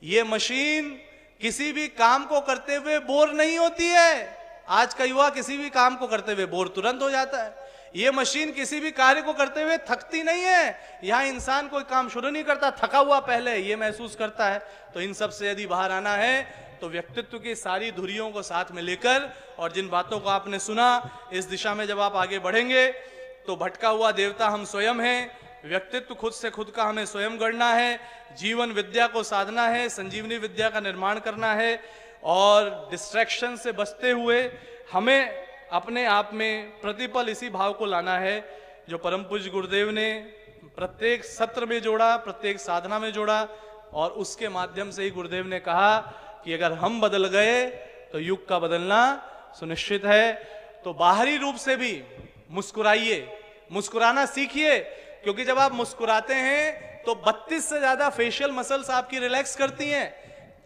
S2: ये मशीन किसी भी काम को करते हुए बोर नहीं होती है। आज का युवा किसी भी काम को करते हुए बोर तुरंत हो जाता है। ये मशीन किसी भी कार्य को करते हुए थकती नहीं है। यहां इंसान कोई काम शुरू नहीं करता थका हुआ, पहले ये महसूस करता है। तो इन सब से यदि बाहर आना है तो व्यक्तित्व की सारी धुरियों को साथ में लेकर, और जिन बातों को आपने सुना, इस दिशा में जब आप आगे बढ़ेंगे तो भटका हुआ देवता हम स्वयं हैं। व्यक्तित्व खुद से खुद का हमें स्वयं गढ़ना है, जीवन विद्या को साधना है, संजीवनी विद्या का निर्माण करना है, और डिस्ट्रैक्शन से बचते हुए हमें अपने आप में प्रतिपल इसी भाव को लाना है जो परम पूज्य गुरुदेव ने प्रत्येक सत्र में जोड़ा, प्रत्येक साधना में जोड़ा। और उसके माध्यम से ही गुरुदेव ने कहा कि अगर हम बदल गए तो युग का बदलना सुनिश्चित है। तो बाहरी रूप से भी मुस्कुराइए, मुस्कुराना सीखिए, क्योंकि जब आप मुस्कुराते हैं तो 32 से ज्यादा फेशियल मसल्स आपकी रिलैक्स करती हैं।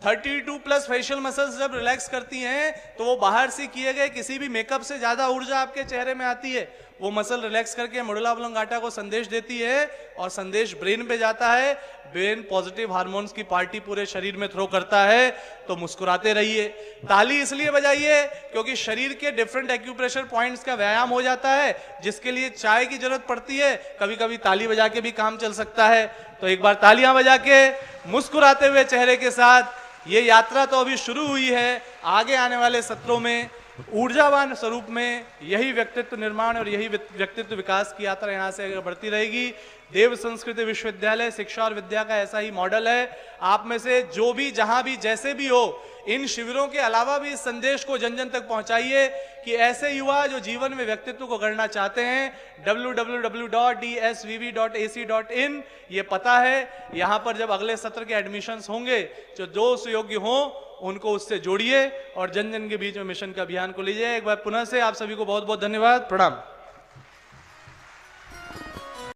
S2: 32 प्लस फेशियल मसल्स जब रिलैक्स करती हैं तो वो बाहर से किए गए किसी भी मेकअप से ज्यादा ऊर्जा आपके चेहरे में आती है। वो मसल रिलैक्स करके मेडुला ऑब्लोंगाटा को संदेश देती है और संदेश ब्रेन पे जाता है, ब्रेन पॉजिटिव हार्मोन्स की पार्टी पूरे शरीर में थ्रो करता है। तो मुस्कुराते रहिए। ताली इसलिए बजाइए क्योंकि शरीर के डिफरेंट एक्यूप्रेशर पॉइंट्स का व्यायाम हो जाता है, जिसके लिए चाय की जरूरत पड़ती है, कभी कभी ताली बजा के भी काम चल सकता है। तो एक बार तालियां बजा के मुस्कुराते हुए चेहरे के साथ, ये यात्रा तो अभी शुरू हुई है, आगे आने वाले सत्रों में ऊर्जावान स्वरूप में यही व्यक्तित्व निर्माण और यही व्यक्तित्व विकास की यात्रा यहाँ से आगे बढ़ती रहेगी। देव संस्कृत विश्वविद्यालय शिक्षा और विद्या का ऐसा ही मॉडल है। आप में से जो भी जहां भी जैसे भी हो, इन शिविरों के अलावा भी इस संदेश को जन जन तक पहुंचाइए कि ऐसे युवा जो जीवन में व्यक्तित्व को गढ़ना चाहते हैं, www.dsvv.ac.in ये पता है। यहां पर जब अगले सत्र के एडमिशंस होंगे, जो सुयोग्य हों उनको उससे जोड़िए और जन जन के बीच में मिशन का अभियान को लीजिए। एक बार पुनः से आप सभी को बहुत बहुत धन्यवाद, प्रणाम।